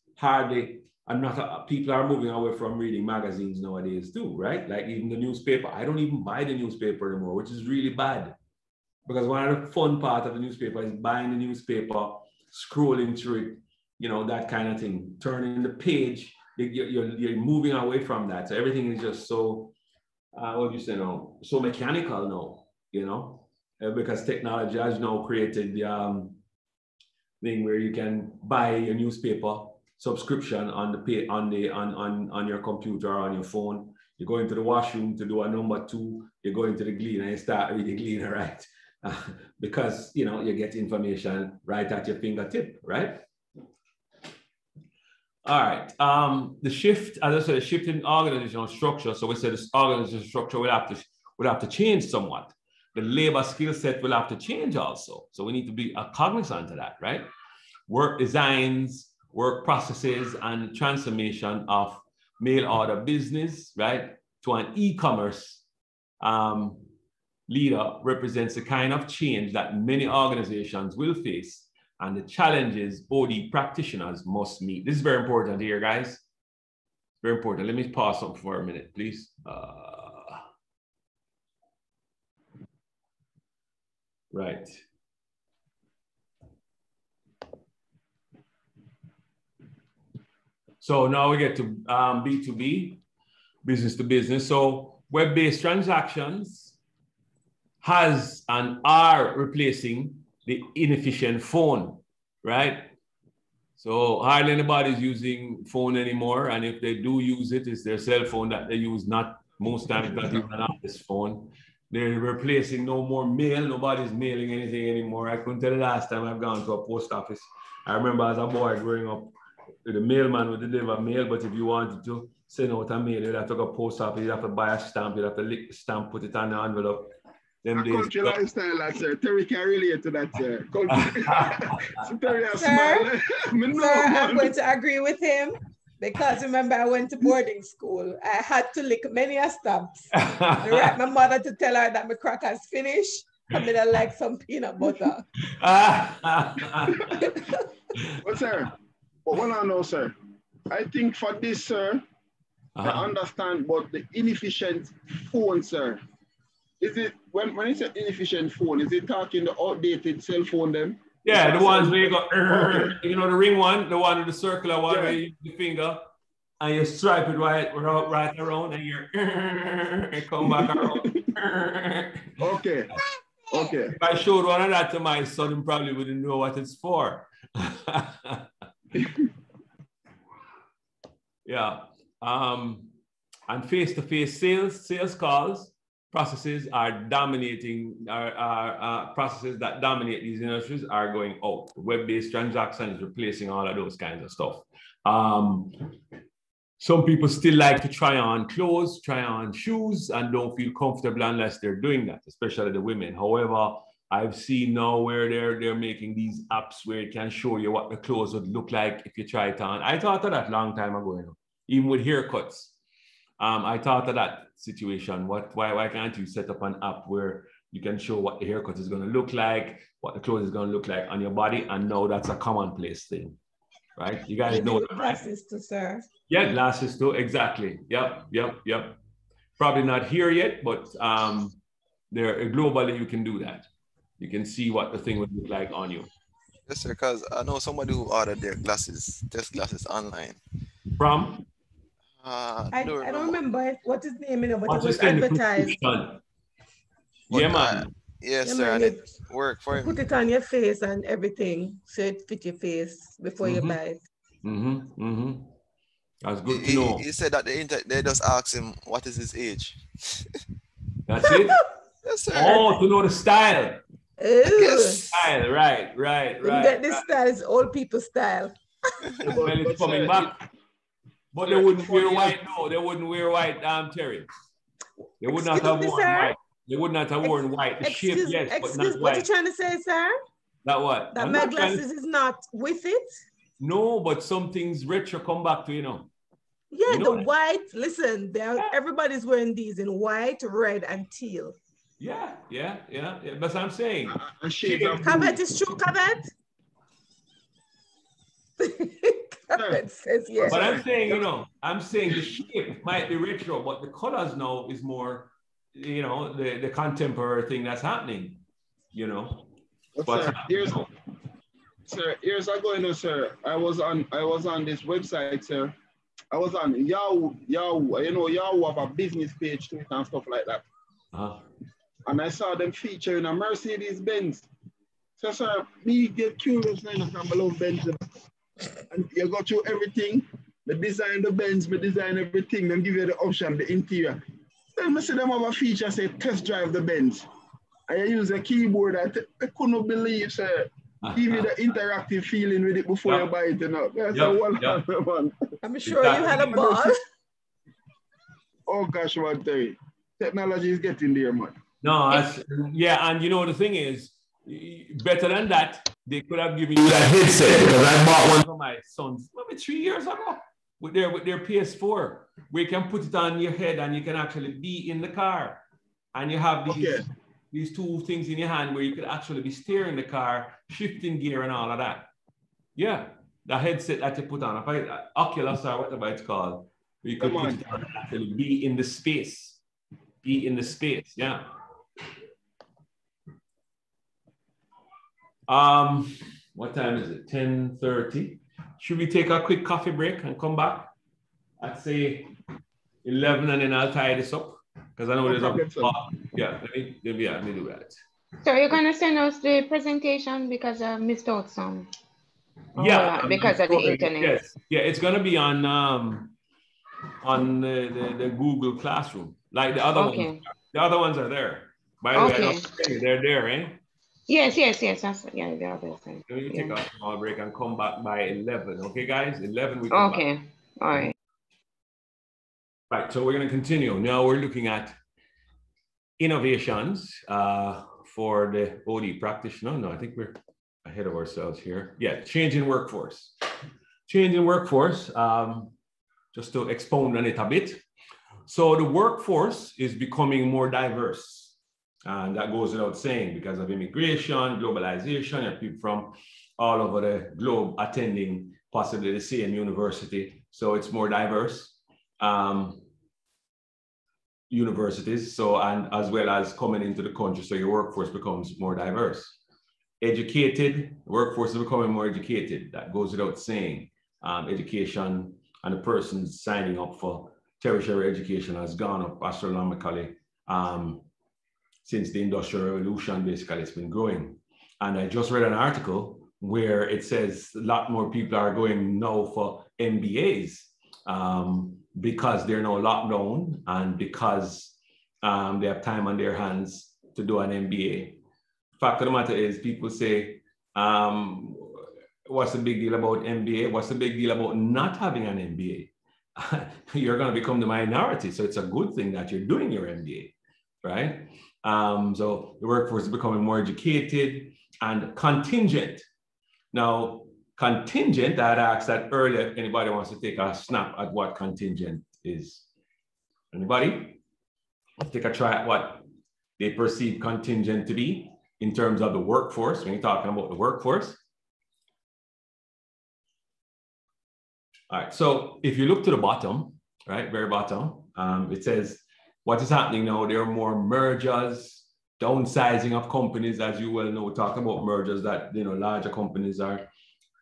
people are moving away from reading magazines nowadays too, right? Like even the newspaper. I don't even buy the newspaper anymore, which is really bad. Because one of the fun parts of the newspaper is buying the newspaper, scrolling through it, that kind of thing, turning the page. You're moving away from that. So everything is just so, what do you say now? So mechanical now, because technology has now created the thing where you can buy a newspaper subscription on your computer or on your phone. You go into the washroom to do a number 2, you go into the Gleaner and you start reading Gleaner, right? Because you get information right at your fingertip, right? All right. The shift, as I said, the shift in organizational structure. So we said this organizational structure will have to change somewhat. The labor skill set will have to change also. So we need to be cognizant of that, right? Work designs, work processes, and transformation of mail order business, right, to an e-commerce leader represents the kind of change that many organizations will face and the challenges OD practitioners must meet. This is very important here, guys. Very important. Let me pause something for a minute, please. Right. So now we get to B2B, business to business. So web-based transactions has and are replacing the inefficient phone, right? So hardly anybody's using phone anymore. And if they do use it, it's their cell phone that they use, not most times not even an office phone. They're replacing no more mail. Nobody's mailing anything anymore. I couldn't tell the last time I've gone to a post office. I remember as a boy growing up, the mailman would deliver mail, but if you wanted to send out a mail, you'd have to go to the post office, you'd have to buy a stamp, you'd have to lick the stamp, put it on the envelope. Them days. Country lifestyle, that, sir. Terry can relate to that, sir. So Terry has smile. I'm going to agree with him because remember I went to boarding school. I had to lick many a stamps. I write my mother to tell her that my crackers finished. Come in like some peanut butter. But sir, but what I know, sir, I think for this, sir, I understand about the inefficient phone, sir. Is it when you say inefficient phone, is it talking the outdated cell phone then? Yeah, the ones where you go, you know, the ring one, the one with the circular one where you use the finger and you stripe it right around and you come back around. Okay. Okay. If I showed one of that to my son, he probably wouldn't know what it's for. Yeah. And face-to-face sales calls processes are dominating, processes that dominate these industries are going out. Web-based transactions replacing all of those kinds of stuff. Some people still like to try on clothes, try on shoes, and don't feel comfortable unless they're doing that, especially the women. However, I've seen now where they're making these apps where it can show you what the clothes would look like if you try it on. I thought of that long time ago, you know, even with haircuts. I thought of that situation. Why can't you set up an app where you can show what the haircut is going to look like, what the clothes is going to look like on your body, and now that's a commonplace thing, right? You guys know that, glasses too, sir. Yeah, glasses too, exactly. Yep. Probably not here yet, but there globally you can do that. You can see what the thing would look like on you. Yes, sir, because I know somebody who ordered their glasses, test glasses online. From? I don't remember what his name is, but What's it was advertised. Yeah, man. Yes, sir, and it worked for him. Put it on your face and everything, so it fit your face before you buy it. That's good to know. He said that they just asked him what is his age. That's it? Yes, sir. Oh, to know the style. Yes. Style, right. Get this style, it's old people style. Well, it's coming back. But they wouldn't wear white, no. They wouldn't wear white, Terry. They would not have worn white. They would not have worn white. The shape, yes, but not white. What you trying to say, sir? That what? That my glasses is not with it? No, but some things retro come back to, you know. Yeah, you know the white, listen, everybody's wearing these in white, red, and teal. Yeah. That's what I'm saying. Covet is true, Covet? Covet says yes. But I'm saying, you know, the shape might be retro, but the colors now is more, you know, the contemporary thing that's happening, you know. But years ago, you know, sir, I was on this website, sir. I was on Yahoo, you know, Yahoo have a business page to it and stuff like that. And I saw them featuring a Mercedes Benz. So, sir, me get curious now, I'm love Benz. And you go through everything. They design the Benz, they design everything, then give you the option, the interior. Then I see them have a feature say test drive the Benz. And you use a keyboard. I couldn't believe, sir. Give you the interactive feeling with it before you buy it, you know. I'm sure you had a ball. Oh gosh, what day. Technology is getting there, man. No, yeah, and you know the thing is, better than that, they could have given you that headset, because I bought one for my sons maybe 3 years ago with their PS4, where you can put it on your head and you can actually be in the car, and you have these two things in your hand where you could actually be steering the car, shifting gear and all of that. Yeah, the headset that you put on, Oculus or whatever it's called, where you could put it on and actually be in the space. Yeah. What time is it? 10:30. Should we take a quick coffee break and come back? I'd say 11, and then I'll tie this up, because I know there's a yeah. Let me do that. So you're gonna send us the presentation because I missed out some. Yeah, because of the internet. Yes, yeah, it's gonna be on the Google Classroom, like the other ones. The other ones are there. By the way, I don't think they're there, eh? Yes. That's, yeah, the other side. Let me take a small break and come back by 11. Okay, guys? 11 we come back. All right. Right, so we're going to continue. Now we're looking at innovations for the OD practitioner. No, I think we're ahead of ourselves here. Yeah, change in workforce. Change in workforce, just to expound on it a bit. So the workforce is becoming more diverse. And that goes without saying, because of immigration, globalization, and people from all over the globe attending possibly the same university. So it's more diverse universities. So, and as well as coming into the country, so your workforce becomes more diverse. educated, workforce is becoming more educated. That goes without saying. Education and the persons signing up for tertiary education has gone up astronomically since the Industrial Revolution. Basically, it's been growing. And I just read an article where it says a lot more people are going now for MBAs because they're now locked down and because they have time on their hands to do an MBA. Fact of the matter is, people say, what's the big deal about MBA? What's the big deal about not having an MBA? You're going to become the minority. So it's a good thing that you're doing your MBA, right? So the workforce is becoming more educated and contingent. Now, contingent, I had asked that earlier, if anybody wants to take a snap at what contingent is. Anybody? Let's take a try at what they perceive contingent to be in terms of the workforce, when you're talking about the workforce. All right, so if you look to the bottom, right, very bottom, it says, what is happening now? There are more mergers, downsizing of companies, as you well know. We're talking about mergers that, you know, larger companies are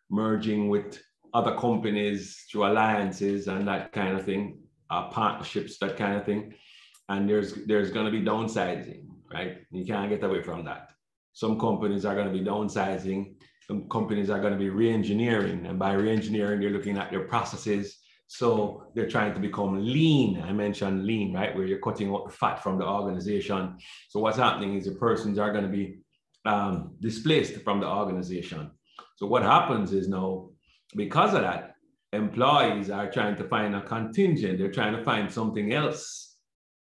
merging with other companies through alliances and that kind of thing, partnerships, that kind of thing. And there's going to be downsizing, right? You can't get away from that. Some companies are going to be downsizing. Some companies are going to be re-engineering. And by re-engineering, they're looking at their processes. So they're trying to become lean. I mentioned lean, right? Where you're cutting out the fat from the organization. So what's happening is the persons are going to be displaced from the organization. So what happens is now, because of that, employees are trying to find a contingent. They're trying to find something else,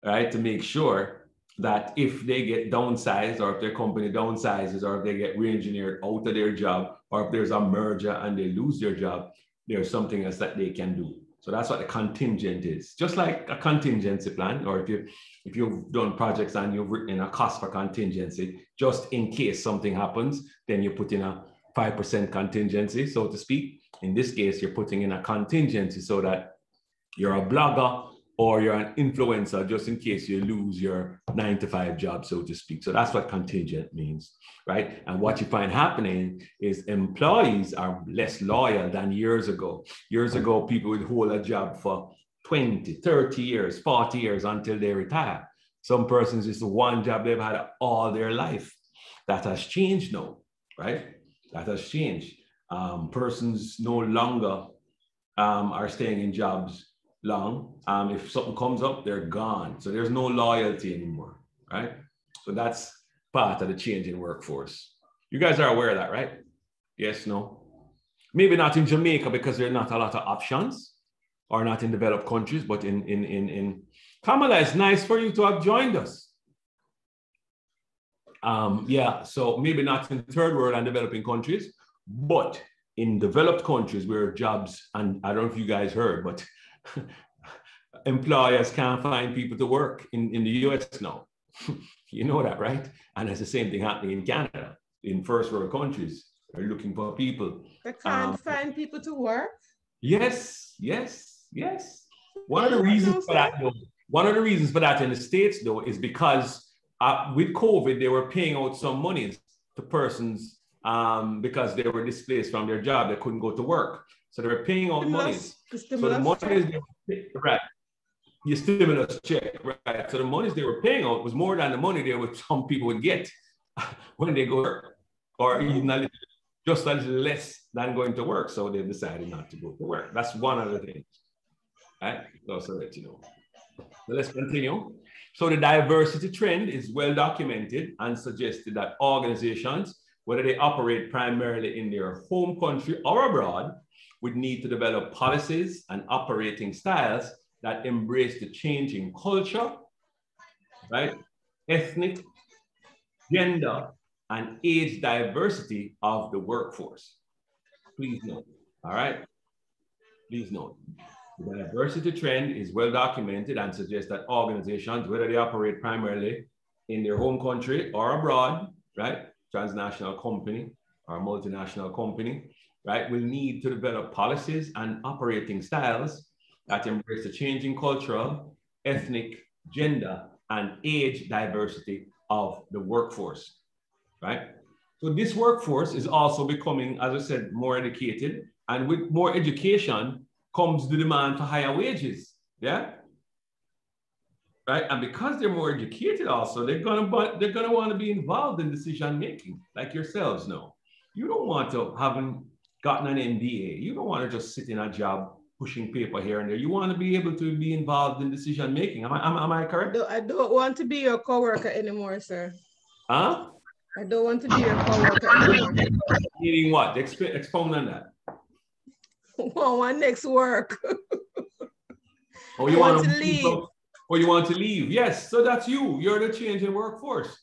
right? To make sure that if they get downsized, or if their company downsizes, or if they get re-engineered out of their job, or if there's a merger and they lose their job, there's something else that they can do. So that's what the contingent is. Just like a contingency plan, or if you've done projects and you've written in a cost for contingency, just in case something happens, then you put in a 5% contingency, so to speak. In this case, you're putting in a contingency so that you're a blogger or you're an influencer, just in case you lose your 9-to-5 job, so to speak. So that's what contingent means, right? And what you find happening is employees are less loyal than years ago. Years ago, people would hold a job for 20, 30 years, 40 years until they retire. Some persons, it's the one job they've had all their life. That has changed now, right? That has changed. Persons no longer are staying in jobs long. If something comes up, they're gone. So there's no loyalty anymore, right? So that's part of the change in workforce. You guys are aware of that, right? Yes, no? Maybe not in Jamaica because there are not a lot of options, or not in developed countries, but in Kamala, it's nice for you to have joined us. Yeah, so maybe not in third world and developing countries, but in developed countries where jobs, and I don't know if you guys heard, but employers can't find people to work in the US now. You know that, right? And it's the same thing happening in Canada. In first world countries, they're looking for people. They can't find people to work? Yes, yes, yes. One of the reasons for that, though, one of the reasons for that in the States, though, is because with COVID, they were paying out some money to persons because they were displaced from their job. They couldn't go to work. So they were paying out money. So the money is right. Your stimulus check, right? So the monies they were paying out was more than the money some people would get when they go to work, or even a little, just a little less than going to work. So they decided not to go to work. That's one of the things, right? So let you know. So let's continue. So the diversity trend is well documented and suggested that organizations, whether they operate primarily in their home country or abroad, would need to develop policies and operating styles that embrace the changing culture, right? Ethnic, gender, and age diversity of the workforce. Please note, all right? Please note, the diversity trend is well documented and suggests that organizations, whether they operate primarily in their home country or abroad, right? Transnational company or multinational company, right? Will need to develop policies and operating styles that embrace the changing cultural, ethnic, gender, and age diversity of the workforce, right? So this workforce is also becoming, as I said, more educated, and with more education comes the demand for higher wages. Yeah. Right. And because they're more educated also, they're gonna want to be involved in decision making, like yourselves now. You don't want to, having gotten an MBA, you don't want to just sit in a job pushing paper here and there. You want to be able to be involved in decision making. Am I correct? I don't want to be your co-worker anymore, sir. Huh? I don't want to be your co-worker anymore. Meaning what? Expound on that. Well, my next work. Oh, you want to leave? Or you want to leave? Yes. So that's you. You're the change in workforce,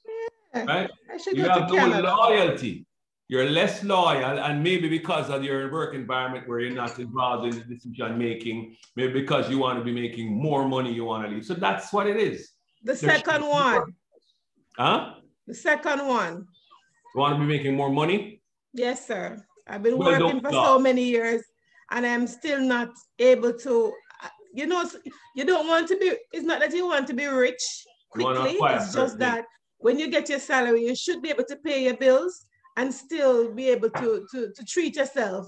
Yeah, right? I should You go have to no Canada. loyalty. You're less loyal, and maybe because of your work environment where you're not involved in decision making, maybe because you want to be making more money, you want to leave. So that's what it is. The second one. Huh? The second one. You want to be making more money? Yes, sir. I've been working for so many years, and I'm still not able to, you know, you don't want to be, it's not that you want to be rich quickly. It's just that when you get your salary, you should be able to pay your bills and still be able to treat yourself.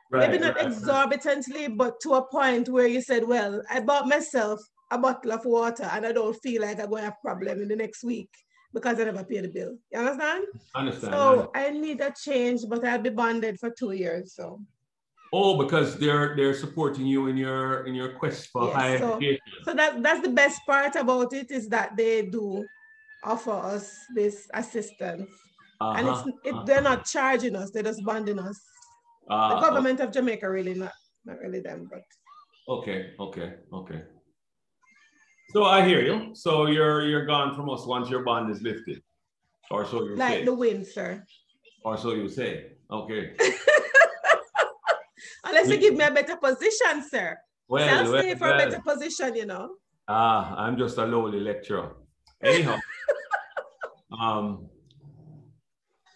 Right, maybe not exorbitantly, but to a point where you said, well, I bought myself a bottle of water and I don't feel like I'm going to have a problem in the next week because I never paid the bill. You understand? I understand. So I need a change, but I'll be bonded for 2 years. So. Oh, because they're supporting you in your quest for higher education. So that's the best part about it, is that they do offer us this assistance. And they're not charging us, they're just bonding us. The government of Jamaica really not really them, but. Okay. So I hear you. So you're gone from us once your bond is lifted, or so you say. Like the wind, sir. Or so you say. Okay. Unless you give me a better position, sir. Well, I'll stay for a better position, you know. I'm just a lowly lecturer. Anyhow,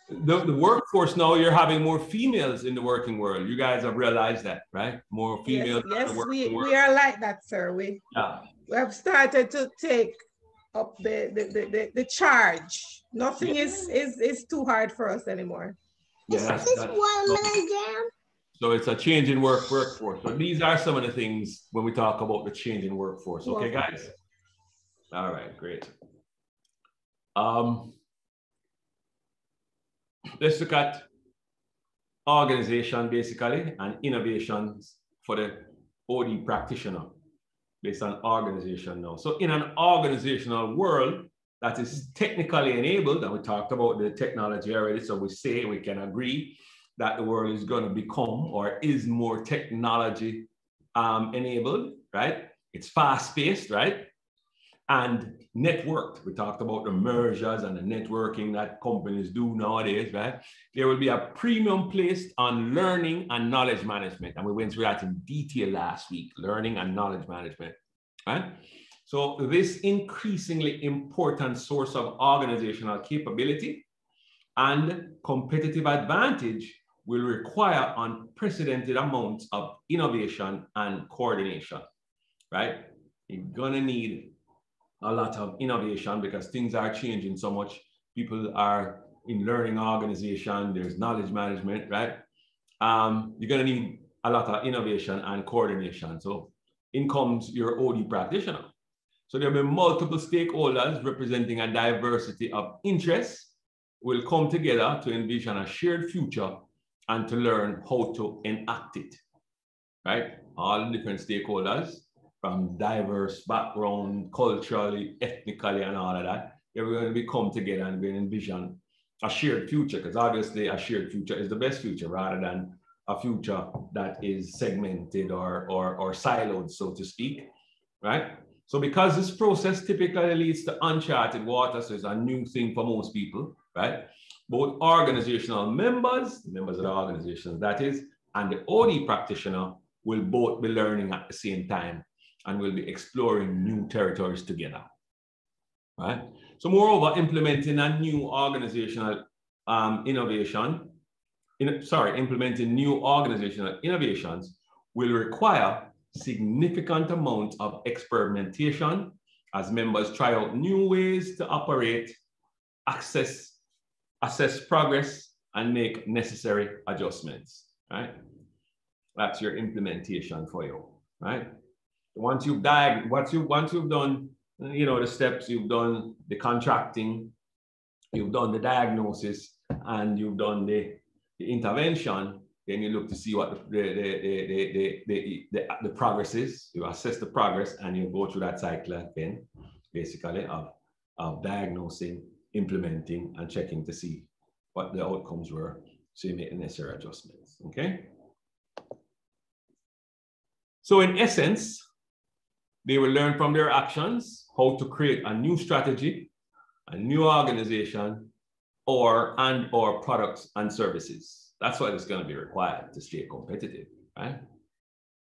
the workforce now, you're having more females in the working world. You guys have realized that, right? More females. Yes, we are like that, sir. We have started to take up the charge. Nothing is too hard for us anymore. Yeah, so it's a change in workforce. So these are some of the things when we talk about the change in workforce. Okay, guys? All right, great. Let's look at organization basically and innovations for the OD practitioner based on organization now. So in an organizational world that is technically enabled, and we talked about the technology already, so we can agree that the world is going to become or is more technology enabled, right? It's fast-paced, right? And networked. We talked about the mergers and the networking that companies do nowadays, right? There will be a premium placed on learning and knowledge management. And we went through that in detail last week, learning and knowledge management, right? So this increasingly important source of organizational capability and competitive advantage will require unprecedented amounts of innovation and coordination, right? You're gonna need a lot of innovation because things are changing so much. People are in learning organization, there's knowledge management, right? You're gonna need a lot of innovation and coordination. So in comes your OD practitioner. So there'll be multiple stakeholders representing a diversity of interests will come together to envision a shared future and to learn how to enact it, right? All the different stakeholders from diverse background, culturally, ethnically, and all of that, they're going to come together and we envision a shared future, because obviously a shared future is the best future rather than a future that is segmented or siloed, so to speak, right? So because this process typically leads to uncharted waters, so it's a new thing for most people, right? Both organizational members of the organizations, that is, and the OD practitioner will both be learning at the same time and will be exploring new territories together, right? So moreover, implementing a new organizational implementing new organizational innovations will require significant amount of experimentation as members try out new ways to operate, assess progress, and make necessary adjustments, right? That's your implementation for you, right? Once you've done, you know, the steps, you've done the contracting, you've done the diagnosis, and you've done the intervention, then you look to see what the progress is. You assess the progress and you go through that cycle again, basically, of diagnosing, implementing, and checking to see what the outcomes were. So you make the necessary adjustments, okay? So in essence, they will learn from their actions how to create a new strategy, a new organization, or products and services. That's what is going to be required to stay competitive, right?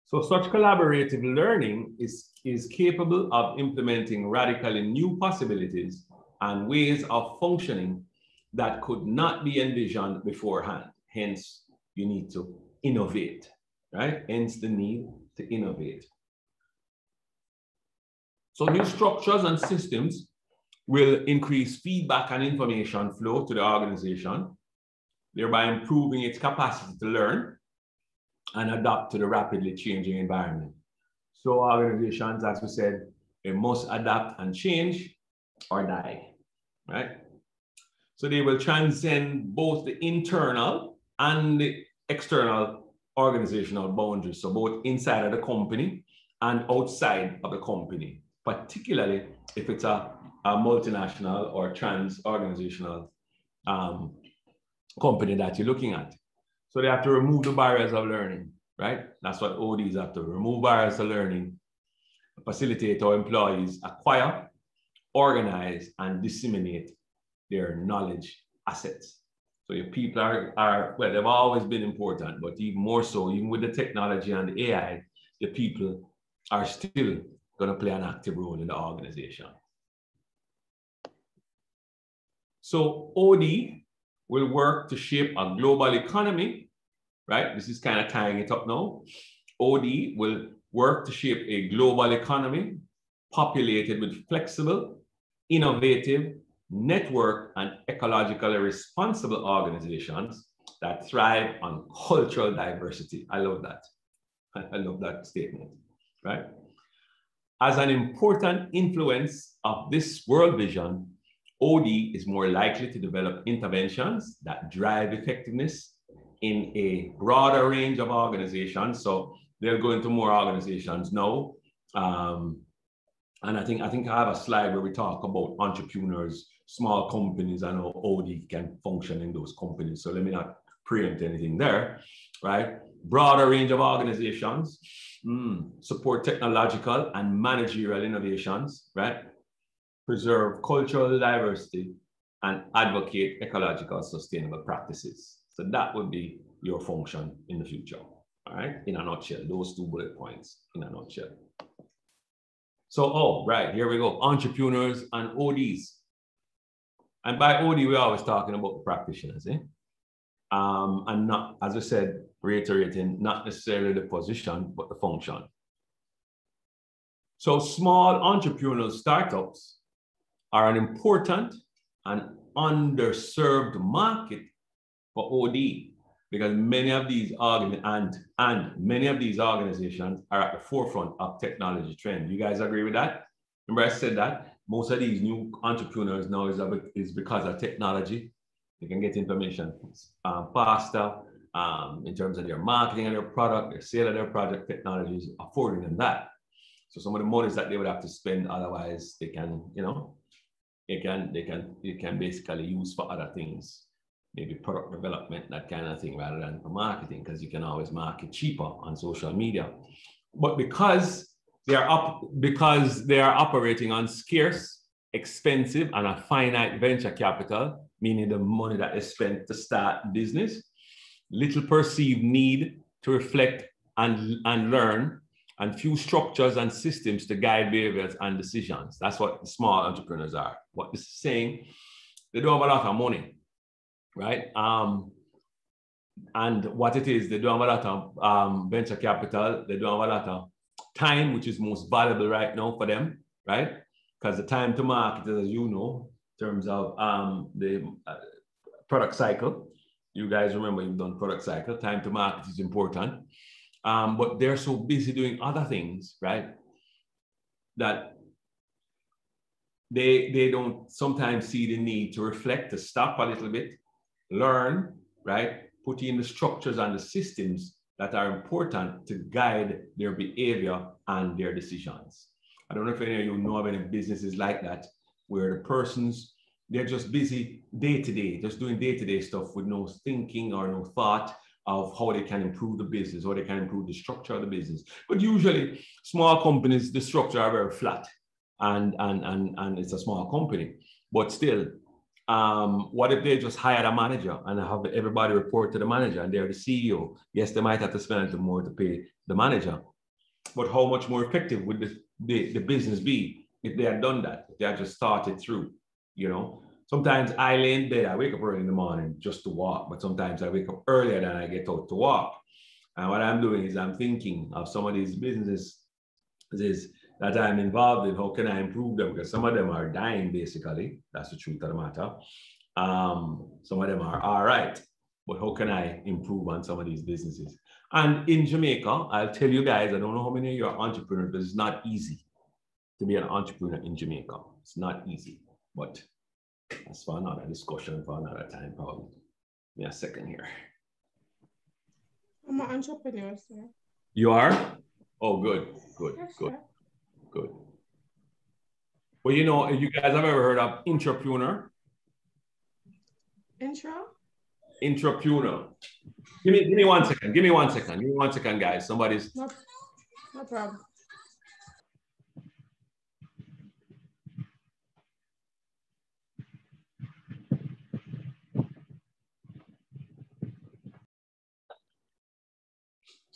So such collaborative learning is capable of implementing radically new possibilities and ways of functioning that could not be envisioned beforehand. Hence, you need to innovate, right? Hence the need to innovate. So new structures and systems will increase feedback and information flow to the organization, thereby improving its capacity to learn and adapt to the rapidly changing environment. So organizations, as we said, they must adapt and change or die, right? So they will transcend both the internal and the external organizational boundaries. So both inside of the company and outside of the company, particularly if it's a multinational or trans-organizational company that you're looking at. So they have to remove the barriers of learning, right? That's what ODs have to remove barriers to learning, facilitate our employees acquire, organize, and disseminate their knowledge assets. So your people are well, they've always been important, but even more so, even with the technology and the AI, the people are still going to play an active role in the organization. So OD will work to shape a global economy, right? This is kind of tying it up now. OD will work to shape a global economy populated with flexible, innovative, network, and ecologically responsible organizations that thrive on cultural diversity. I love that. I love that statement, right? As an important influence of this world vision, OD is more likely to develop interventions that drive effectiveness in a broader range of organizations. So they'll go into more organizations now. And I think I have a slide where we talk about entrepreneurs, small companies, and how OD can function in those companies. So let me not preempt anything there, right? Broader range of organizations, support technological and managerial innovations, right? Preserve cultural diversity, and advocate ecological sustainable practices. So that would be your function in the future, all right? In a nutshell, those 2 bullet points in a nutshell. So, right, here we go. Entrepreneurs and ODs. And by OD, we're always talking about the practitioners, eh? And not, as I said, reiterating, not necessarily the position, but the function. So small entrepreneurial startups are an important and underserved market for OD, because many of these many of these organizations are at the forefront of technology trend. You guys agree with that? Remember I said that most of these new entrepreneurs now is because of technology. They can get information faster in terms of their marketing of their product, their sale of their product. Technology is affording them that. So some of the monies that they would have to spend otherwise, they can, you know, they can basically use for other things, maybe product development, that kind of thing, rather than for marketing, because you can always market cheaper on social media. But because they are operating on scarce, expensive, and a finite venture capital, meaning the money that is spent to start business, little perceived need to reflect and learn, and few structures and systems to guide behaviors and decisions. That's what the small entrepreneurs are. What this is saying, they don't have a lot of money, right? And what it is, they don't have a lot of venture capital. They don't have a lot of time, which is most valuable right now for them, right? Because the time to market, as you know, in terms of the product cycle, You guys remember you've done product cycle. Time to market is important. But they're so busy doing other things, right? That they don't sometimes see the need to reflect, to stop a little bit, learn, right? Put in the structures and the systems that are important to guide their behavior and their decisions. I don't know if any of you know of any businesses like that, where the persons, they're just busy day to day, just doing day-to-day stuff with no thinking or no thought of how they can improve the business, or they can improve the structure of the business. But usually small companies, the structure are very flat, and it's a small company. But still, what if they just hired a manager and have everybody report to the manager and they're the CEO? Yes, they might have to spend a little more to pay the manager, but how much more effective would the business be if they had done that, if they had just thought it through, you know? Sometimes I lay in bed, I wake up early in the morning just to walk, but sometimes I wake up earlier than I get out to walk. And what I'm doing is I'm thinking of some of these businesses that I'm involved in. How can I improve them? Because some of them are dying, basically. That's the truth of the matter. Some of them are all right, but how can I improve on some of these businesses? And in Jamaica, I'll tell you guys, I don't know how many of you are entrepreneurs, but it's not easy to be an entrepreneur in Jamaica. It's not easy, but that's for another discussion for another time, probably. Give me a second here. I'm an entrepreneur, sir. You are? Oh, good. Yes, Good. sir. Good. Well, you know, you guys have ever heard of entrepreneur? Entrepreneur. Give me 1 second. Give me 1 second. Give me 1 second, guys. Somebody's. No problem.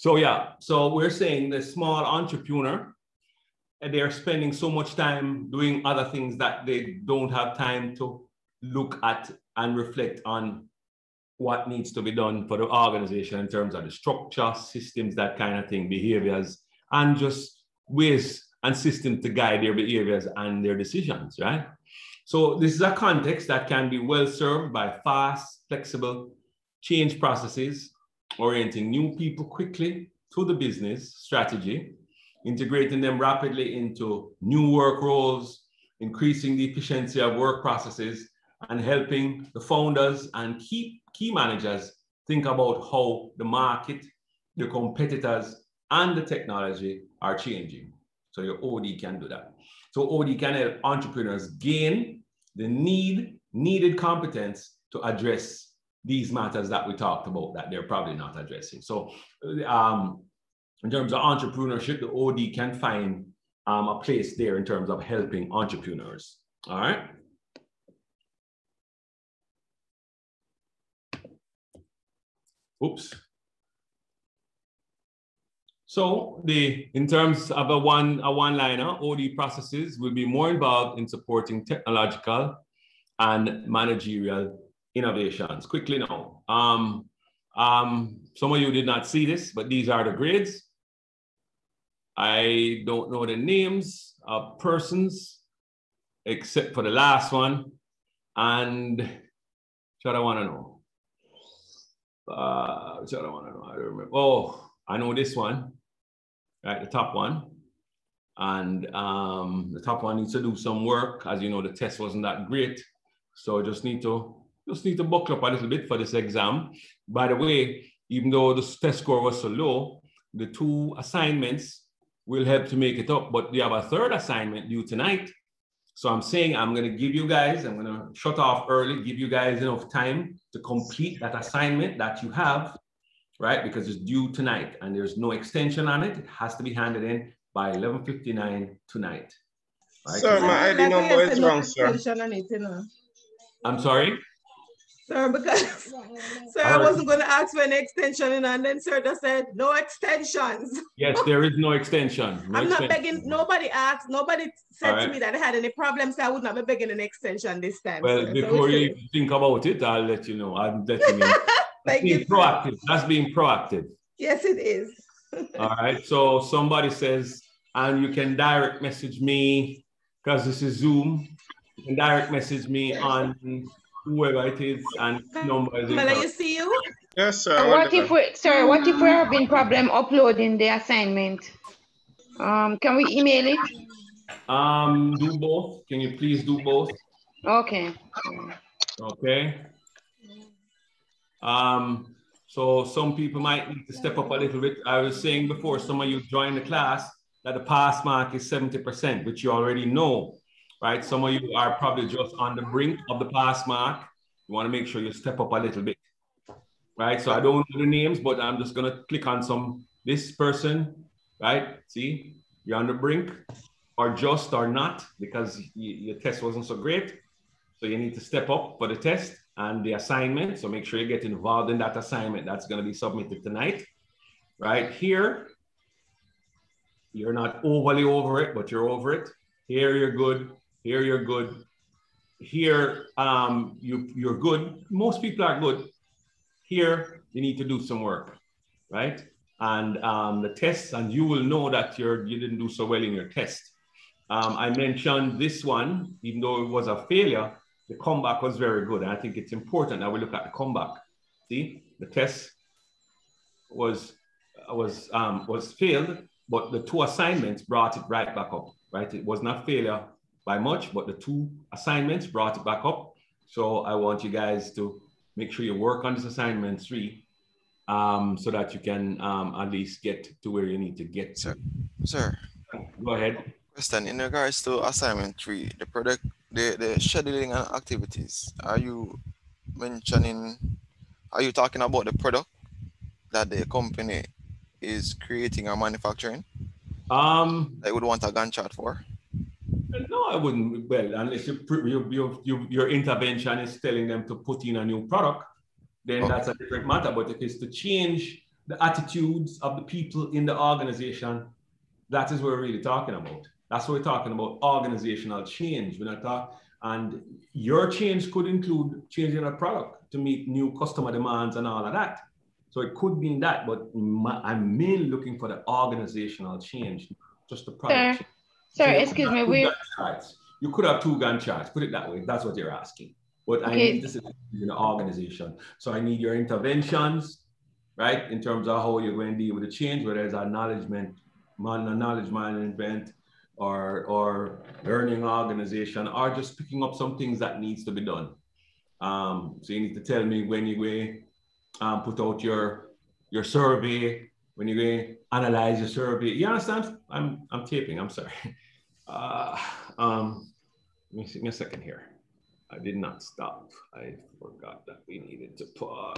So yeah, so we're saying the small entrepreneur, and they're spending so much time doing other things that they don't have time to look at and reflect on what needs to be done for the organization in terms of the structure, systems, that kind of thing, behaviors, and just ways and systems to guide their behaviors and their decisions, right? So this is a context that can be well served by fast, flexible change processes, orienting new people quickly to the business strategy, integrating them rapidly into new work roles, increasing the efficiency of work processes, and helping the founders and key managers think about how the market, the competitors, and the technology are changing. So your OD can do that. So OD can help entrepreneurs gain the needed competence to address these matters that we talked about that they're probably not addressing. So in terms of entrepreneurship, the OD can find a place there in terms of helping entrepreneurs. All right. Oops. So in terms of a one-liner, OD processes will be more involved in supporting technological and managerial innovations. Quickly now. Some of you did not see this, but these are the grades. I don't know the names of persons except for the last one. And what I want to know. I don't remember. Oh, I know this one, right? The top one. And the top one needs to do some work. As you know, the test wasn't that great. So just need to buckle up a little bit for this exam. By the way, even though the test score was so low, the 2 assignments will help to make it up. But we have a 3rd assignment due tonight. So I'm saying I'm going to give you guys, I'm going to shut off early, give you guys enough time to complete that assignment that you have, right? Because it's due tonight and there's no extension on it. It has to be handed in by 11:59 tonight. Right? Sir, my ID number is wrong, sir. I'm sorry? Sir, because I wasn't going to ask for an extension, and then sir just said no extensions. Yes, there is no extension. I'm not begging. Nobody asked. Nobody said to me that I had any problems. So I would not be begging an extension this time. Well, sir. before you think about it, I'll let you know. I'll let you know. That's being proactive. That's being proactive. Yes, it is. All right. So somebody says, and you can direct message me because this is Zoom. You can direct message me on whoever it is, and number is Mela, you see you? Yes, sir. What if we, sorry, what if we're having problem uploading the assignment? Can we email it? Do both. Can you please do both? Okay. Okay. So some people might need to step up a little bit. I was saying before, some of you joined the class that the pass mark is 70%, which you already know, right? Some of you are probably just on the brink of the pass mark. You want to make sure you step up a little bit, right? So I don't know the names, but I'm just going to click on this person, right? See, you're on the brink, or just or not, because your test wasn't so great. So you need to step up for the test and the assignment. So make sure you get involved in that assignment that's going to be submitted tonight. Right here, you're not overly over it, but you're over it. Here you're good. Here you're good. Here you're good. Most people are good. Here you need to do some work, right? And the tests, and you will know that you didn't do so well in your test. I mentioned this one, even though it was a failure, the comeback was very good. And I think it's important that we look at the comeback. See, the test was failed, but the two assignments brought it right back up, right? It was not failure by much, but the two assignments brought it back up. So I want you guys to make sure you work on this assignment 3 so that you can at least get to where you need to get to. Sir. Go ahead. Question in regards to assignment 3, the product, the scheduling and activities. Are you talking about the product that the company is creating or manufacturing? I would want a Gantt chart for. No, I wouldn't. Well, unless your intervention is telling them to put in a new product, then that's a different matter. But if it's to change the attitudes of the people in the organization, that is what we're really talking about. That's what we're talking about, organizational change. We're not talking, and your change could include changing a product to meet new customer demands and all of that. So it could mean that, but I'm mainly looking for the organizational change, just the product change. Sir, excuse me. You could have 2 Gantt charts, put it that way. That's what you're asking. But I need this in the organization. So I need your interventions, right? In terms of how you're going to deal with the change, whether it's a knowledge management or learning organization, or just picking up some things that needs to be done. So you need to tell me when you're going to put out your survey, when you're going to analyze your survey. You understand? I'm taping, I'm sorry. Give me a second here. I did not stop. I forgot that we needed to pause.